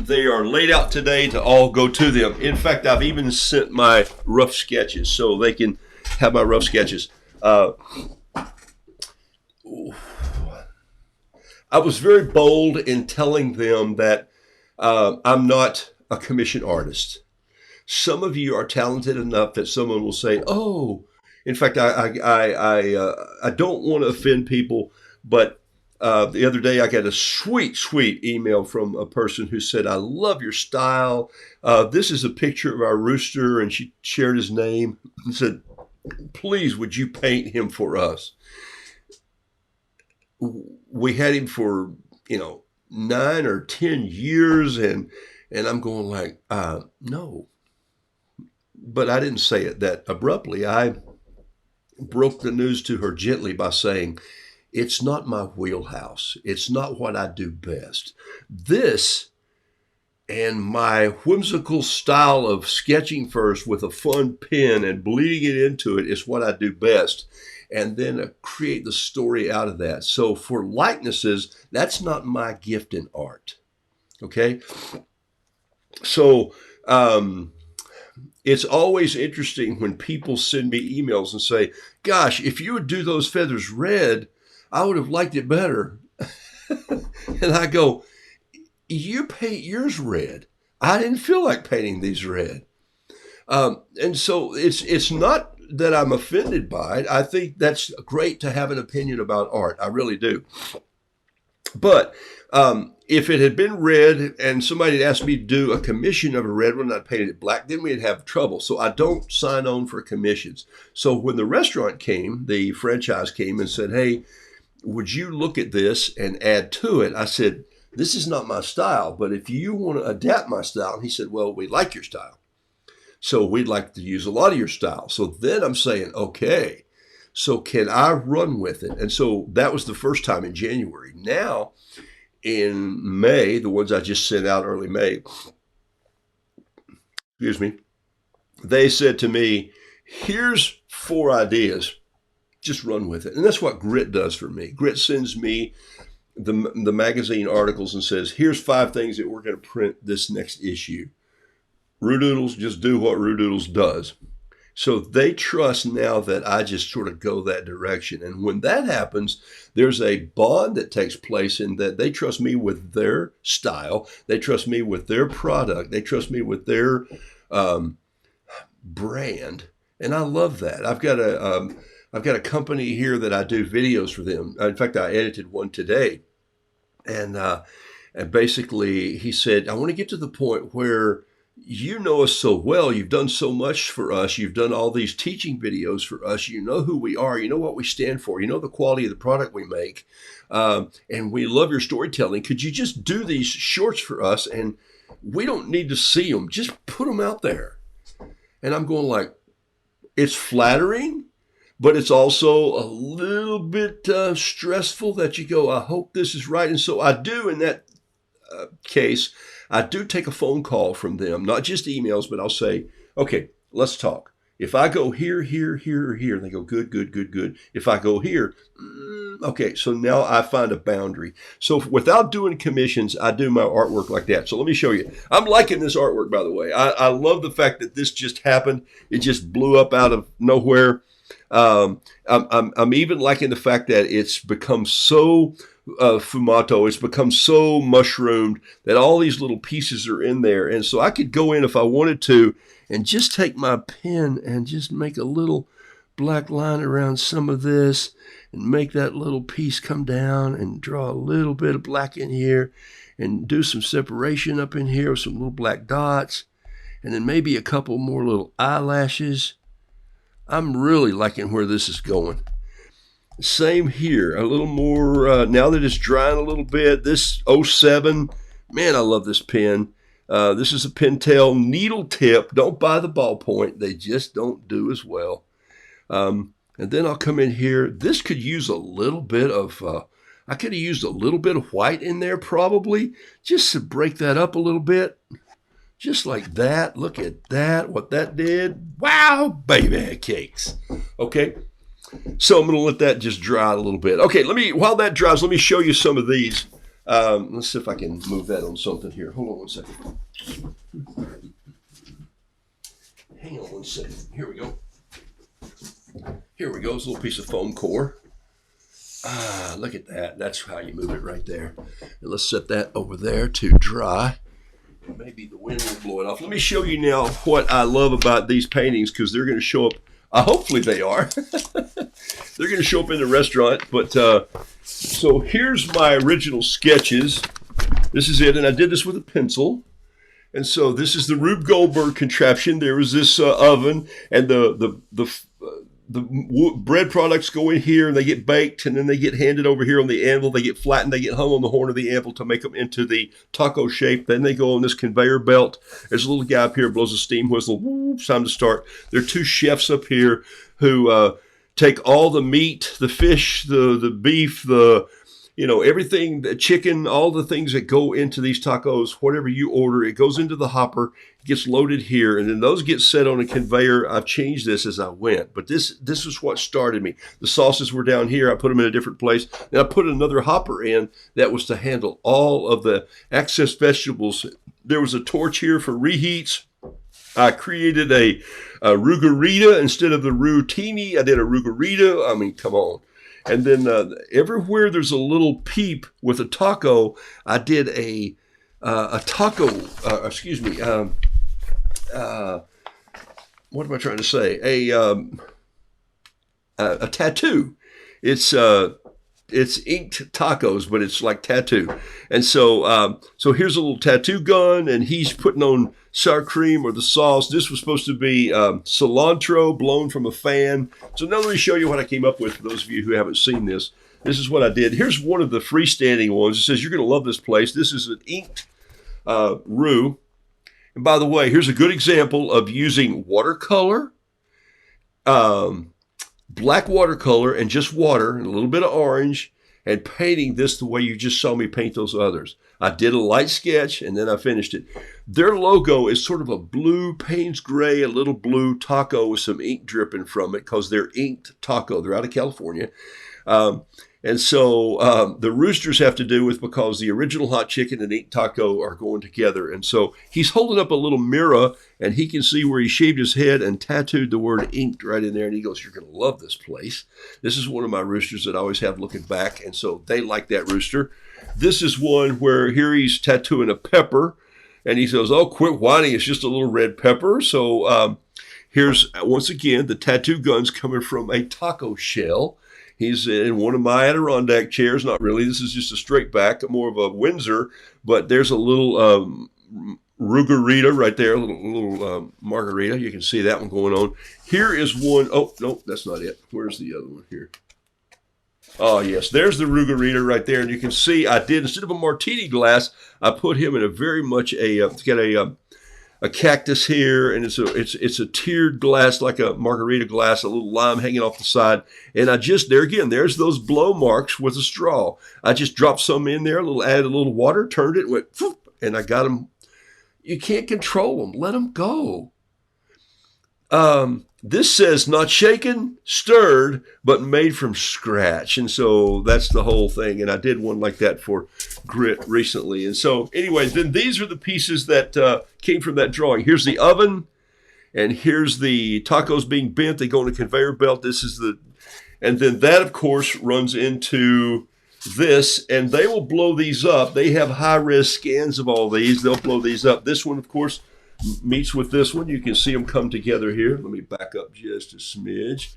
They are laid out today to all go to them. In fact, I've even sent my rough sketches so they can have my rough sketches. I was very bold in telling them that I'm not a commission artist. Some of you are talented enough that someone will say, "Oh," in fact, I don't want to offend people, but the other day I got a sweet email from a person who said, "I love your style. This is a picture of our rooster," and she shared his name and said, "Please, would you paint him for us?" We had him for 9 or 10 years, and I'm going like, no. But I didn't say it that abruptly. I broke the news to her gently by saying, it's not my wheelhouse. It's not what I do best. This and my whimsical style of sketching first with a fun pen and bleeding it into it is what I do best. And then create the story out of that. So for likenesses, that's not my gift in art. Okay? So it's always interesting when people send me emails and say, "Gosh, if you would do those feathers red, I would have liked it better." And I go, "You paint yours red. I didn't feel like painting these red." And so it's not that I'm offended by it. I think that's great to have an opinion about art. I really do. But if it had been red and somebody had asked me to do a commission of a red one and I painted it black, then we'd have trouble. So I don't sign on for commissions. So when the restaurant came, the franchise came and said, "Hey, would you look at this and add to it?" I said, "This is not my style, but if you want to adapt my style." And he said, "Well, we like your style, so we'd like to use a lot of your style." So then I'm saying, okay, so can I run with it? And so that was the first time in January. Now in May, the ones I just sent out early May, excuse me, they said to me, "Here's 4 ideas. Just run with it." And that's what Grit does for me. Grit sends me the magazine articles and says, "Here's 5 things that we're going to print this next issue." Roodoodles just do what Roodoodles does. So they trust now that I just sort of go that direction. And when that happens, there's a bond that takes place in that they trust me with their style. They trust me with their product. They trust me with their brand. And I love that. I've got a company here that I do videos for them. In fact, I edited one today. And basically he said, "I want to get to the point where you know us so well. You've done so much for us. You've done all these teaching videos for us. You know who we are. You know what we stand for. You know the quality of the product we make. And we love your storytelling. Could you just do these shorts for us?" And We don't need to see them. Just put them out there. And I'm going like, it's flattering, but it's also a little bit stressful that you go, I hope this is right. And so I do, in that case, I do take a phone call from them, not just emails, but I'll say, okay, let's talk. If I go here, here, here, or here, and they go, good, good, good, good. If I go here, okay, so now I find a boundary. So without doing commissions, I do my artwork like that. So let me show you. I'm liking this artwork, by the way. I love the fact that this just happened. It just blew up out of nowhere. I'm even liking the fact that it's become so fumato, it's become so mushroomed that all these little pieces are in there. And so I could go in if I wanted to and just take my pen and just make a little black line around some of this and make that little piece come down and draw a little bit of black in here and do some separation up in here with some little black dots and then maybe a couple more little eyelashes. I'm really liking where this is going. Same here, a little more, now that it's drying a little bit, this 07, man, I love this pen. This is a Pentel needle tip. Don't buy the ballpoint. They just don't do as well. And then I'll come in here. This could use a little bit of, I could have used a little bit of white in there probably, just to break that up a little bit. Just like that. Look at that, what that did. Wow, baby cakes. Okay, so I'm going to let that just dry a little bit. Okay, while that dries, let me show you some of these. Let's see if I can move that on something here. Hold on one second. Hang on one second. Here we go. Here we go. It's a little piece of foam core. Look at that. That's how you move it right there. And let's set that over there to dry. Maybe the wind will blow it off. Let me show you now what I love about these paintings, because they're going to show up. Hopefully they are. They're going to show up in the restaurant. But so here's my original sketches. This is it. And I did this with a pencil. And so this is the Rube Goldberg contraption. There was this oven, and the bread products go in here, and they get baked, and then they get handed over here on the anvil. They get flattened. They get hung on the horn of the anvil to make them into the taco shape. Then they go on this conveyor belt. There's a little guy up here who blows a steam whistle. Whoop, time to start. There are two chefs up here who take all the meat, the fish, the beef, everything, the chicken, all the things that go into these tacos, whatever you order, it goes into the hopper, it gets loaded here, and then those get set on a conveyor. I've changed this as I went, but this is what started me. The sauces were down here. I put them in a different place. Then I put another hopper in that was to handle all of the excess vegetables. There was a torch here for reheats. I created a rugarita instead of the rutini. I did a rugarita. I mean, come on. And then everywhere there's a little peep with a taco, I did a taco, what am I trying to say? A tattoo. It's inked tacos, but it's like tattoo. And so here's a little tattoo gun, and he's putting on sour cream or the sauce. This was supposed to be cilantro blown from a fan. So now let me show you what I came up with for those of you who haven't seen this. This is what I did. Here's one of the freestanding ones. It says, you're going to love this place. This is an inked roux. And by the way, here's a good example of using watercolor, black watercolor and just water and a little bit of orange, and painting this the way you just saw me paint those others. I did a light sketch and then I finished it. Their logo is sort of a blue, Payne's gray, a little blue taco with some ink dripping from it because they're inked taco. They're out of California. And so the roosters have to do with because the original hot chicken and inked taco are going together. And so he's holding up a little mirror, and he can see where he shaved his head and tattooed the word inked right in there. And he goes, you're going to love this place. This is one of my roosters that I always have looking back. And so they like that rooster. This is one where here he's tattooing a pepper. And he says, oh, quit whining. It's just a little red pepper. So here's, once again, the tattoo gun's coming from a taco shell. He's in one of my Adirondack chairs. Not really. This is just a straight back, more of a Windsor. But there's a little rugarita right there, a little margarita. You can see that one going on. Here is one. Oh, no, that's not it. Where's the other one here? Oh, yes. There's the Rugerita right there. And you can see I did, instead of a martini glass, I put him in a very much it's got a cactus here, and it's a tiered glass like a margarita glass, a little lime hanging off the side. And I just, there again, there's those blow marks with a straw. I just dropped some in there, added a little water, turned it, went, and I got them. You can't control them. Let them go. This says not shaken, stirred, but made from scratch. And so that's the whole thing. And I did one like that for grit recently. And so anyway, then these are the pieces that came from that drawing. Here's the oven, and here's the tacos being bent. They go on a conveyor belt. And then that, of course, runs into this, and they will blow these up. They have high-res scans of all these. They'll blow these up. This one, of course, meets with this one. You can see them come together here. Let me back up just a smidge.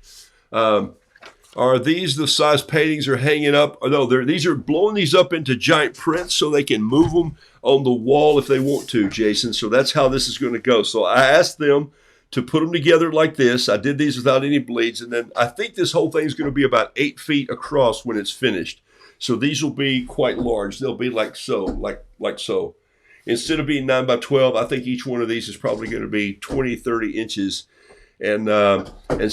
Are these the size paintings are hanging up? Oh, no, these are blowing these up into giant prints so they can move them on the wall if they want to, Jason. So that's how this is going to go. So I asked them to put them together like this. I did these without any bleeds. And then I think this whole thing is going to be about 8 feet across when it's finished. So these will be quite large. They'll be like so, like so. Instead of being 9 by 12, I think each one of these is probably going to be 20, 30 inches. And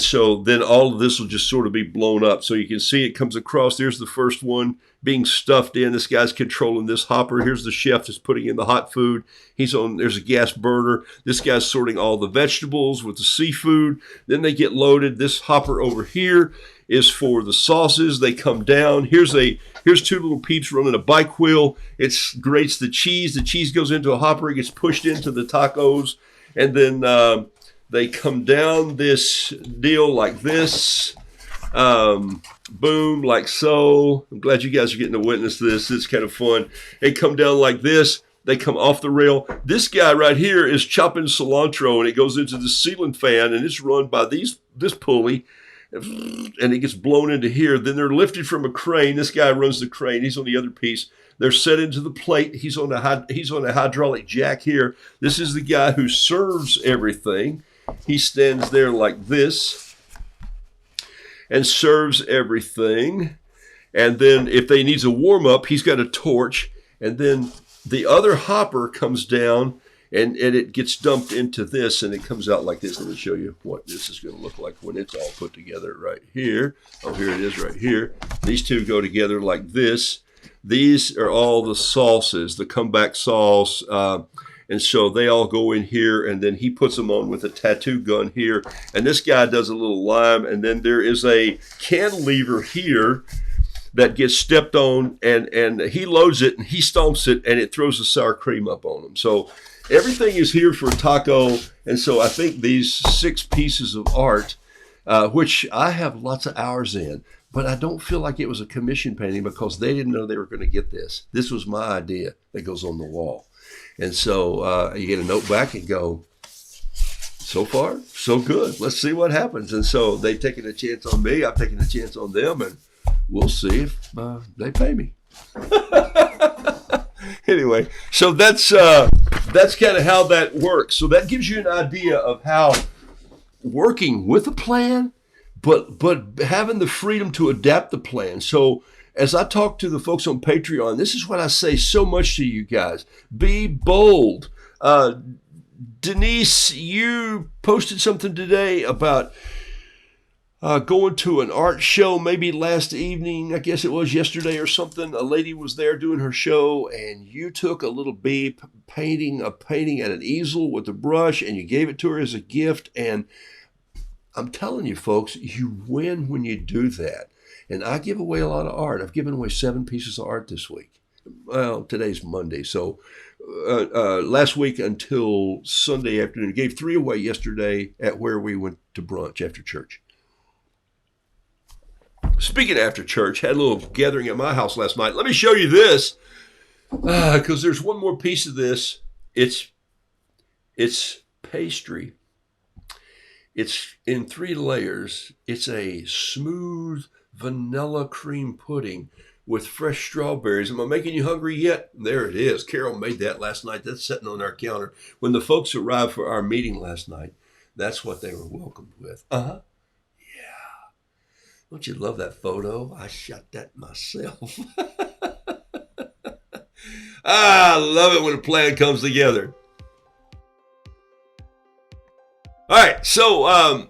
so then all of this will just sort of be blown up. So you can see it comes across. There's the first one being stuffed in. This guy's controlling this hopper. Here's the chef that's putting in the hot food. There's a gas burner. This guy's sorting all the vegetables with the seafood. Then they get loaded. This hopper over here is for the sauces. They come down. Here's 2 little peeps running a bike wheel. It grates the cheese. The cheese goes into a hopper. It gets pushed into the tacos. And then they come down this deal like this. Boom, like so. I'm glad you guys are getting to witness this. It's kind of fun. They come down like this. They come off the rail. This guy right here is chopping cilantro, and it goes into the ceiling fan, and it's run by this pulley. And it gets blown into here. Then they're lifted from a crane. This guy runs the crane. He's on the other piece. They're set into the plate. He's on a hydraulic jack here. This is the guy who serves everything. He stands there like this and serves everything. And then if they needs a warm up, he's got a torch. And then the other hopper comes down, and it gets dumped into this, and it comes out like this. Let me show you what this is going to look like when it's all put together right here. Oh, here it is right here. These two go together like this. These are all the sauces, the comeback sauce. And so they all go in here, and then he puts them on with a tattoo gun here. And this guy does a little lime, and then there is a cantilever here that gets stepped on, and he loads it, and he stomps it, and it throws the sour cream up on him. So everything is here for a taco. And so I think these 6 pieces of art, which I have lots of hours in, but I don't feel like it was a commission painting because they didn't know they were going to get this. This was my idea that goes on the wall. And so you get a note back and go, so far, so good. Let's see what happens. And so they've taken a chance on me. I've taken a chance on them, and we'll see if they pay me. Anyway, so that's kind of how that works. So that gives you an idea of how working with a plan, but having the freedom to adapt the plan. So as I talk to the folks on Patreon, this is what I say so much to you guys. Be bold. Denise, you posted something today about going to an art show maybe last evening. I guess it was yesterday or something. A lady was there doing her show, and you took a little bee painting at an easel with a brush, and you gave it to her as a gift. And I'm telling you, folks, you win when you do that. And I give away a lot of art. I've given away 7 pieces of art this week. Well, today's Monday. So last week until Sunday afternoon. Gave 3 away yesterday at where we went to brunch after church. Speaking of after church, had a little gathering at my house last night. Let me show you this because there's one more piece of this. It's pastry. It's in 3 layers. It's a smooth vanilla cream pudding with fresh strawberries. Am I making you hungry yet? There it is. Carol made that last night. That's sitting on our counter. When the folks arrived for our meeting last night, that's what they were welcomed with. Yeah. Don't you love that photo? I shot that myself. I love it when a plan comes together. All right, so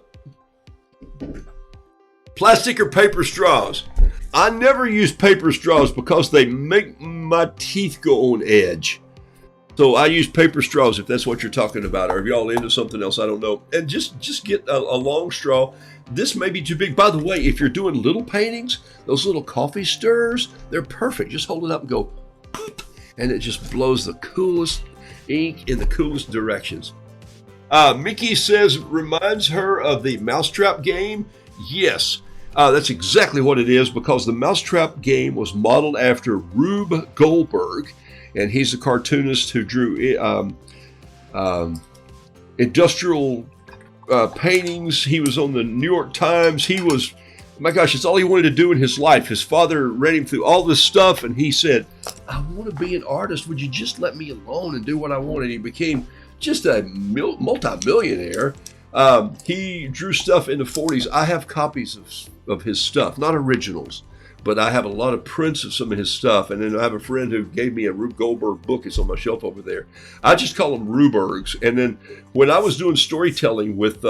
plastic or paper straws? I never use paper straws because they make my teeth go on edge. So I use paper straws if that's what you're talking about, or if y'all into something else, I don't know. And just get a long straw. This may be too big. By the way, if you're doing little paintings, those little coffee stirrers, they're perfect. Just hold it up and go, and it just blows the coolest ink in the coolest directions. Mickey says, reminds her of the Mousetrap game. Yes, that's exactly what it is, because the Mousetrap game was modeled after Rube Goldberg, and he's a cartoonist who drew industrial paintings. He was on the New York Times. He was, my gosh, it's all he wanted to do in his life. His father ran him through all this stuff, and he said, I want to be an artist. Would you just let me alone and do what I want? And he became just a multi-millionaire. He drew stuff in the 40s. I have copies of his stuff, not originals, but I have a lot of prints of some of his stuff. And then I have a friend who gave me a Rube Goldberg book. It's on my shelf over there. I just call them Rubergs. And then when I was doing storytelling with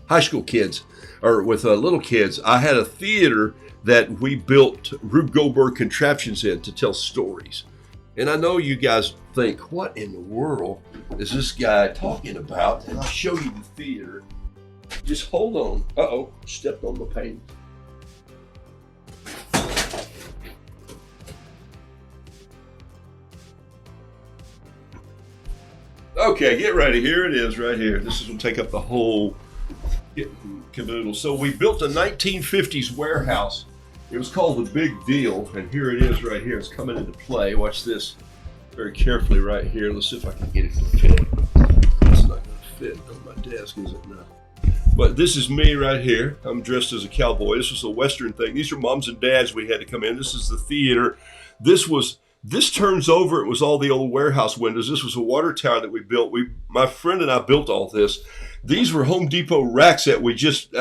high school kids, or with little kids, I had a theater that we built Rube Goldberg contraptions in to tell stories. And I know you guys think, what in the world is this guy talking about? And I'll show you the theater. Just hold on. Uh-oh, stepped on the paint. Okay, get ready. Here it is right here. This is going to take up the whole caboodle. So we built a 1950s warehouse. It was called The Big Deal, and here it is right here. It's coming into play. Watch this very carefully right here. Let's see if I can get it to fit. It's not going to fit on my desk, is it? No. But this is me right here. I'm dressed as a cowboy. This was a Western thing. These are moms and dads we had to come in. This is the theater. This turns over. It was all the old warehouse windows. This was a water tower that we built. My friend and I built all this. These were Home Depot racks that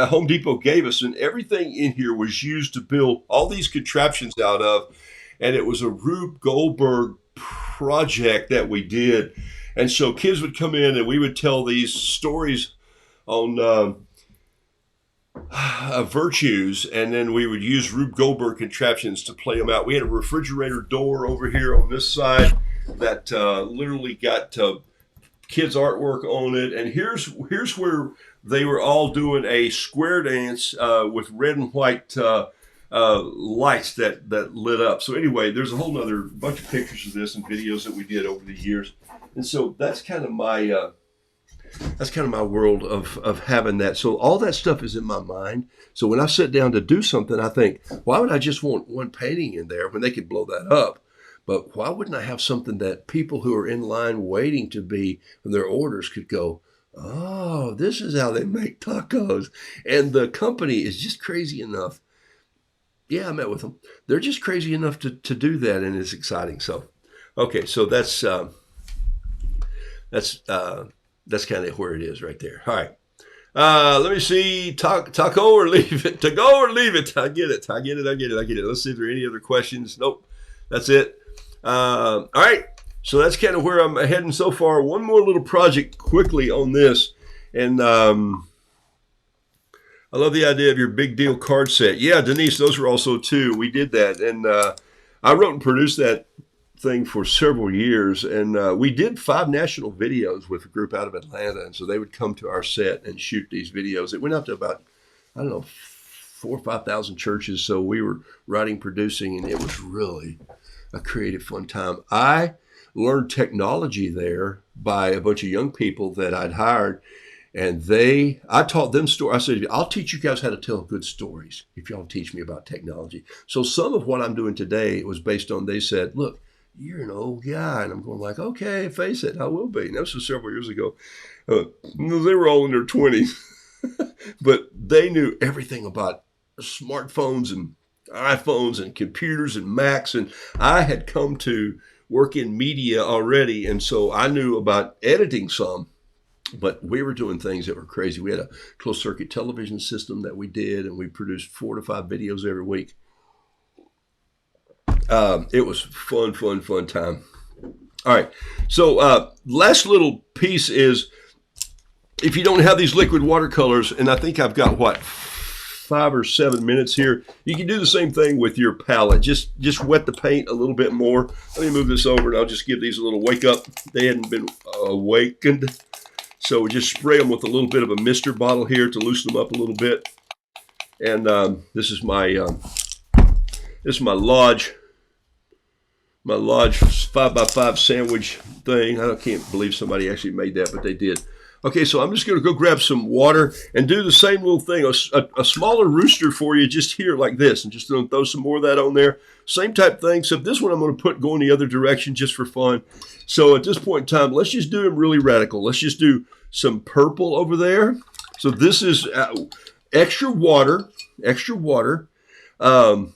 Home Depot gave us, and everything in here was used to build all these contraptions out of. And it was a Rube Goldberg project that we did. And so kids would come in and we would tell these stories on virtues, and then we would use Rube Goldberg contraptions to play them out. We had a refrigerator door over here on this side that literally got kids' artwork on it. And here's where they were all doing a square dance with red and white lights that lit up. So anyway, there's a whole nother bunch of pictures of this and videos that we did over the years. And so that's kind of my world of having that. So all that stuff is in my mind. So when I sit down to do something, I think, why would I just want one painting in there when they could blow that up? But why wouldn't I have something that people who are in line waiting to be when their orders could go, oh, this is how they make tacos. And the company is just crazy enough. Yeah, I met with them. They're just crazy enough to do that, and it's exciting. So, okay, so that's kind of where it is right there. All right. Let me see. Taco or leave it? To go or leave it? I get it. Let's see if there are any other questions. Nope. That's it. All right. So that's kind of where I'm heading so far. One more little project quickly on this. And I love the idea of your big deal card set. Yeah, Denise, those were also two. We did that. And I wrote and produced that thing for several years. And we did 5 national videos with a group out of Atlanta. And so they would come to our set and shoot these videos. It went out to about, 4,000 or 5,000 churches. So we were writing, producing, and it was really a creative, fun time. I learned technology there by a bunch of young people that I'd hired. And I taught them stories. I said, I'll teach you guys how to tell good stories if y'all teach me about technology. So some of what I'm doing today was based on, they said, look, you're an old guy. And I'm going like, okay, face it, I will be. And that was several years ago. They were all in their 20s. But they knew everything about smartphones and iPhones and computers and Macs. And I had come to work in media already. And so I knew about editing some. But we were doing things that were crazy. We had a closed circuit television system that we did, and we produced 4 to 5 videos every week. It was fun time. All right. So last little piece is, if you don't have these liquid watercolors, and I think I've got, what, 5 or 7 minutes here, you can do the same thing with your palette. Just wet the paint a little bit more. Let me move this over, and I'll just give these a little wake up. They hadn't been awakened. So we just spray them with a little bit of a mister bottle here to loosen them up a little bit. And this is my Lodge 5x5 sandwich thing. I can't believe somebody actually made that, but they did. Okay, so I'm just going to go grab some water and do the same little thing. A smaller rooster for you just here like this, and just going to throw some more of that on there. Same type thing, except this one I'm going to go in the other direction just for fun. So at this point in time, let's just do them really radical. Let's just do some purple over there. So this is extra water, extra water, extra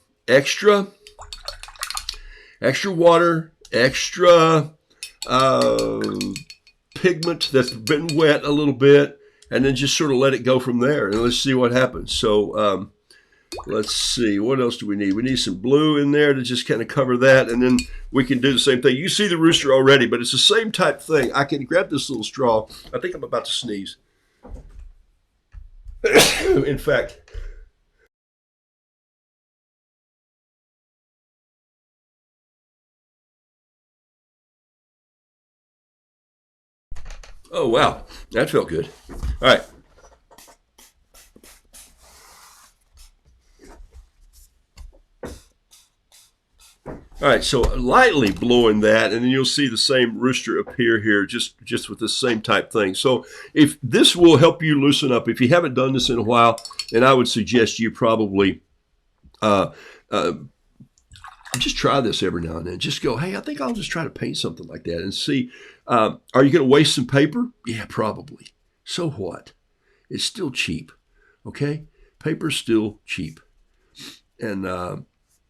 pigment that's been wet a little bit, and then just sort of let it go from there, and let's see what happens. So let's see, what else do we need? We need some blue in there to just kind of cover that, and then we can do the same thing. You see the rooster already, but it's the same type thing. I can grab this little straw. I think I'm about to sneeze. In fact, oh wow, that felt good. All right. All right, so lightly blowing that, and then you'll see the same rooster appear here, just with the same type thing. So if this will help you loosen up, if you haven't done this in a while, then I would suggest you probably just try this every now and then. Just go, hey, I think I'll just try to paint something like that and see. Are you going to waste some paper? Yeah, probably. So what? It's still cheap, okay? Paper's still cheap. And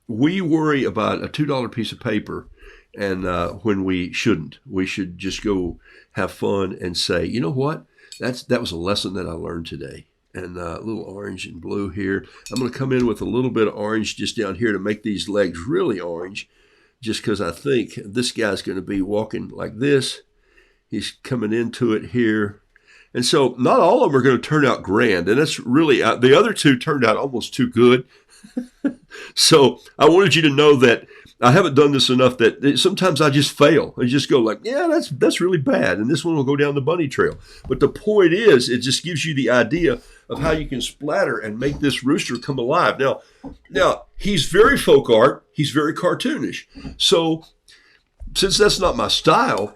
we worry about a $2 piece of paper, and when we shouldn't. We should just go have fun and say, you know what? That was a lesson that I learned today. And a little orange and blue here. I'm going to come in with a little bit of orange just down here to make these legs really orange, just because I think this guy's going to be walking like this. He's coming into it here. And so not all of them are going to turn out grand. And that's really, the other two turned out almost too good. So I wanted you to know that I haven't done this enough that sometimes I just fail. I just go like, yeah, that's really bad. And this one will go down the bunny trail. But the point is, it just gives you the idea of how you can splatter and make this rooster come alive. Now he's very folk art. He's very cartoonish. So since that's not my style,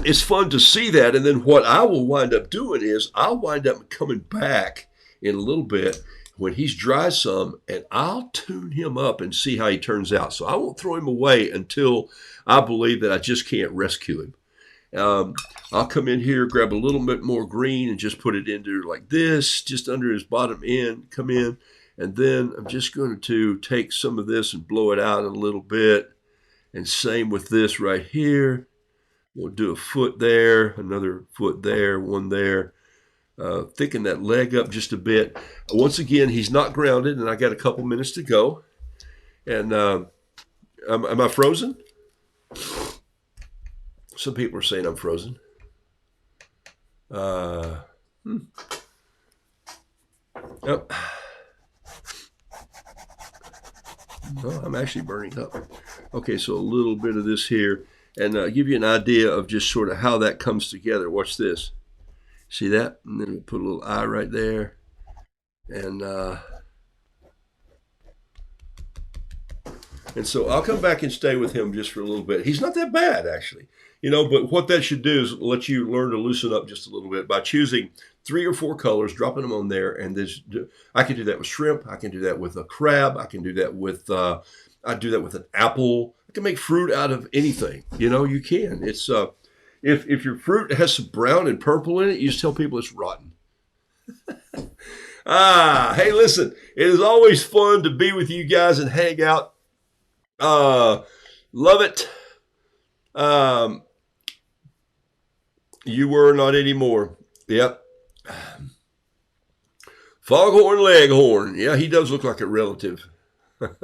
it's fun to see that. And then what I will wind up doing is I'll wind up coming back in a little bit when he's dry some, and I'll tune him up and see how he turns out. So I won't throw him away until I believe that I just can't rescue him. I'll come in here, grab a little bit more green, and just put it into like this, just under his bottom end, come in. And then I'm just going to take some of this and blow it out a little bit. And same with this right here. We'll do a foot there, another foot there, one there. Thicken that leg up just a bit. Once again, he's not grounded, and I got a couple minutes to go. And am I frozen? Some people are saying I'm frozen. Oh, I'm actually burning up. Okay, so a little bit of this here, and give you an idea of just sort of how that comes together. Watch this. See that? And then we'll put a little eye right there. And so I'll come back and stay with him just for a little bit. He's not that bad, actually. You know, but what that should do is let you learn to loosen up just a little bit by choosing 3 or 4 colors, dropping them on there. And I can do that with shrimp. I can do that with a crab. I can do that with, I do that with an apple. I can make fruit out of anything. You know, you can. It's, if your fruit has some brown and purple in it, you just tell people it's rotten. Hey, listen, it is always fun to be with you guys and hang out. Love it. You were not anymore. Yep. Foghorn Leghorn. Yeah, he does look like a relative. Love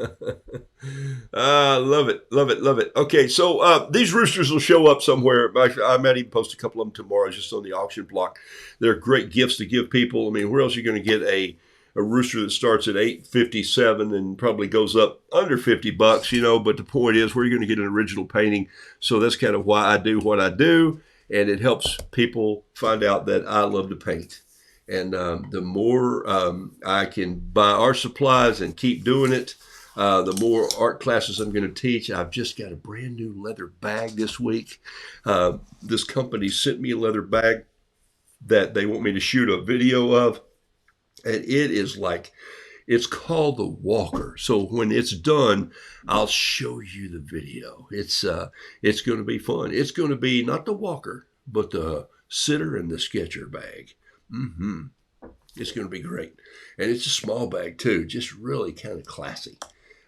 it, love it, love it. Okay, so these roosters will show up somewhere. I might even post a couple of them tomorrow just on the auction block. They're great gifts to give people. I mean, where else are you going to get a rooster that starts at $8.57 and probably goes up under $50, you know? But the point is, where are you going to get an original painting? So that's kind of why I do what I do, and it helps people find out that I love to paint. And the more I can buy art supplies and keep doing it, the more art classes I'm going to teach. I've just got a brand new leather bag this week. This company sent me a leather bag that they want me to shoot a video of. And it is like, it's called the Walker. So when it's done, I'll show you the video. It's going to be fun. It's going to be not the Walker, but the Sitter and the Sketcher bag. Mm-hmm. It's going to be great. And it's a small bag too, just really kind of classy.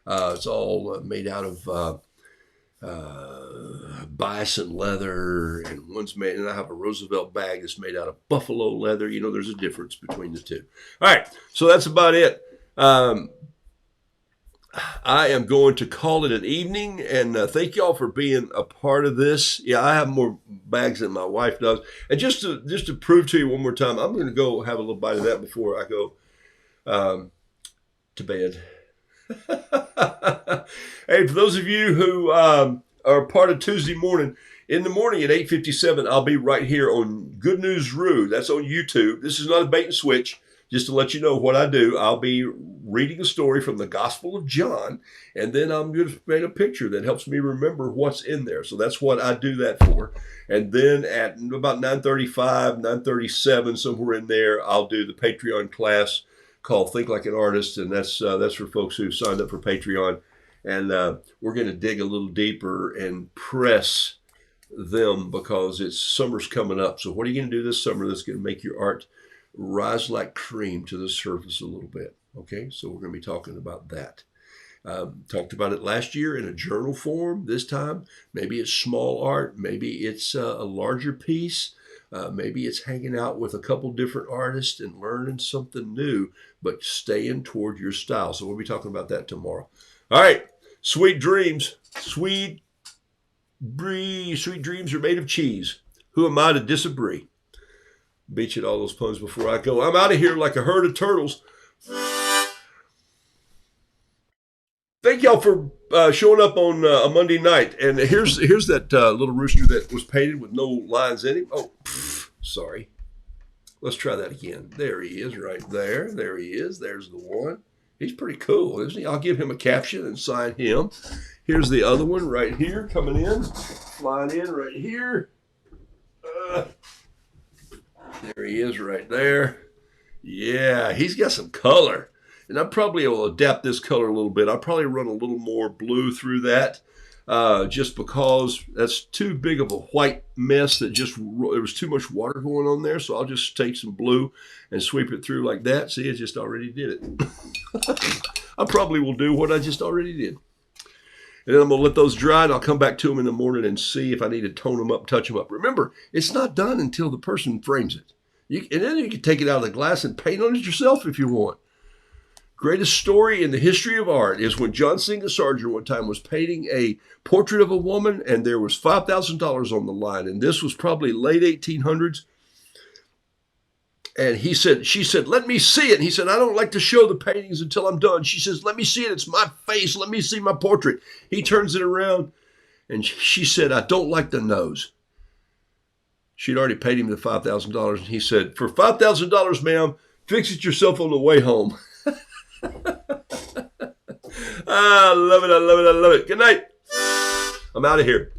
It's all made out of bison leather, and one's made, and I have a Roosevelt bag that's made out of buffalo leather. You know, there's a difference between the two. All right, so that's about it. I am going to call it an evening, and thank y'all for being a part of this. Yeah, I have more bags than my wife does. And just to prove to you one more time, I'm going to go have a little bite of that before I go to bed. Hey, for those of you who are part of Tuesday morning, in the morning at 8:57, I'll be right here on Good News Roo. That's on YouTube. This is not a bait and switch. Just to let you know what I do, I'll be reading a story from the Gospel of John, and then I'm going to paint a picture that helps me remember what's in there. So that's what I do that for. And then at about 9:35, 9:37, somewhere in there, I'll do the Patreon class called Think Like an Artist, and that's for folks who signed up for Patreon. And we're going to dig a little deeper and press them because it's summer's coming up. So what are you going to do this summer that's going to make your art rise like cream to the surface a little bit? Okay, so we're going to be talking about that. Talked about it last year in a journal form. This time, maybe it's small art, maybe it's a larger piece, maybe it's hanging out with a couple different artists and learning something new, but staying toward your style. So we'll be talking about that tomorrow. All right, sweet dreams. Sweet dreams are made of cheese. Who am I to disagree? Beat you at all those puns before I go. I'm out of here like a herd of turtles. Thank y'all for showing up on a Monday night. And here's that little rooster that was painted with no lines in him. Oh, sorry. Let's try that again. There he is right there. There he is. There's the one. He's pretty cool, isn't he? I'll give him a caption and sign him. Here's the other one right here coming in. Flying in right here. There he is right there. Yeah, he's got some color. And I probably will adapt this color a little bit. I'll probably run a little more blue through that just because that's too big of a white mess that there was too much water going on there. So I'll just take some blue and sweep it through like that. See, I just already did it. I probably will do what I just already did. And then I'm going to let those dry, and I'll come back to them in the morning and see if I need to tone them up, touch them up. Remember, it's not done until the person frames it. And then you can take it out of the glass and paint on it yourself if you want. Greatest story in the history of art is when John Singer Sargent one time was painting a portrait of a woman, and there was $5,000 on the line. And this was probably late 1800s. And she said, let me see it. And he said, I don't like to show the paintings until I'm done. She says, let me see it. It's my face. Let me see my portrait. He turns it around, and she said, I don't like the nose. She'd already paid him the $5,000. And he said, for $5,000, ma'am, fix it yourself on the way home. I love it. I love it. I love it. Good night. I'm out of here.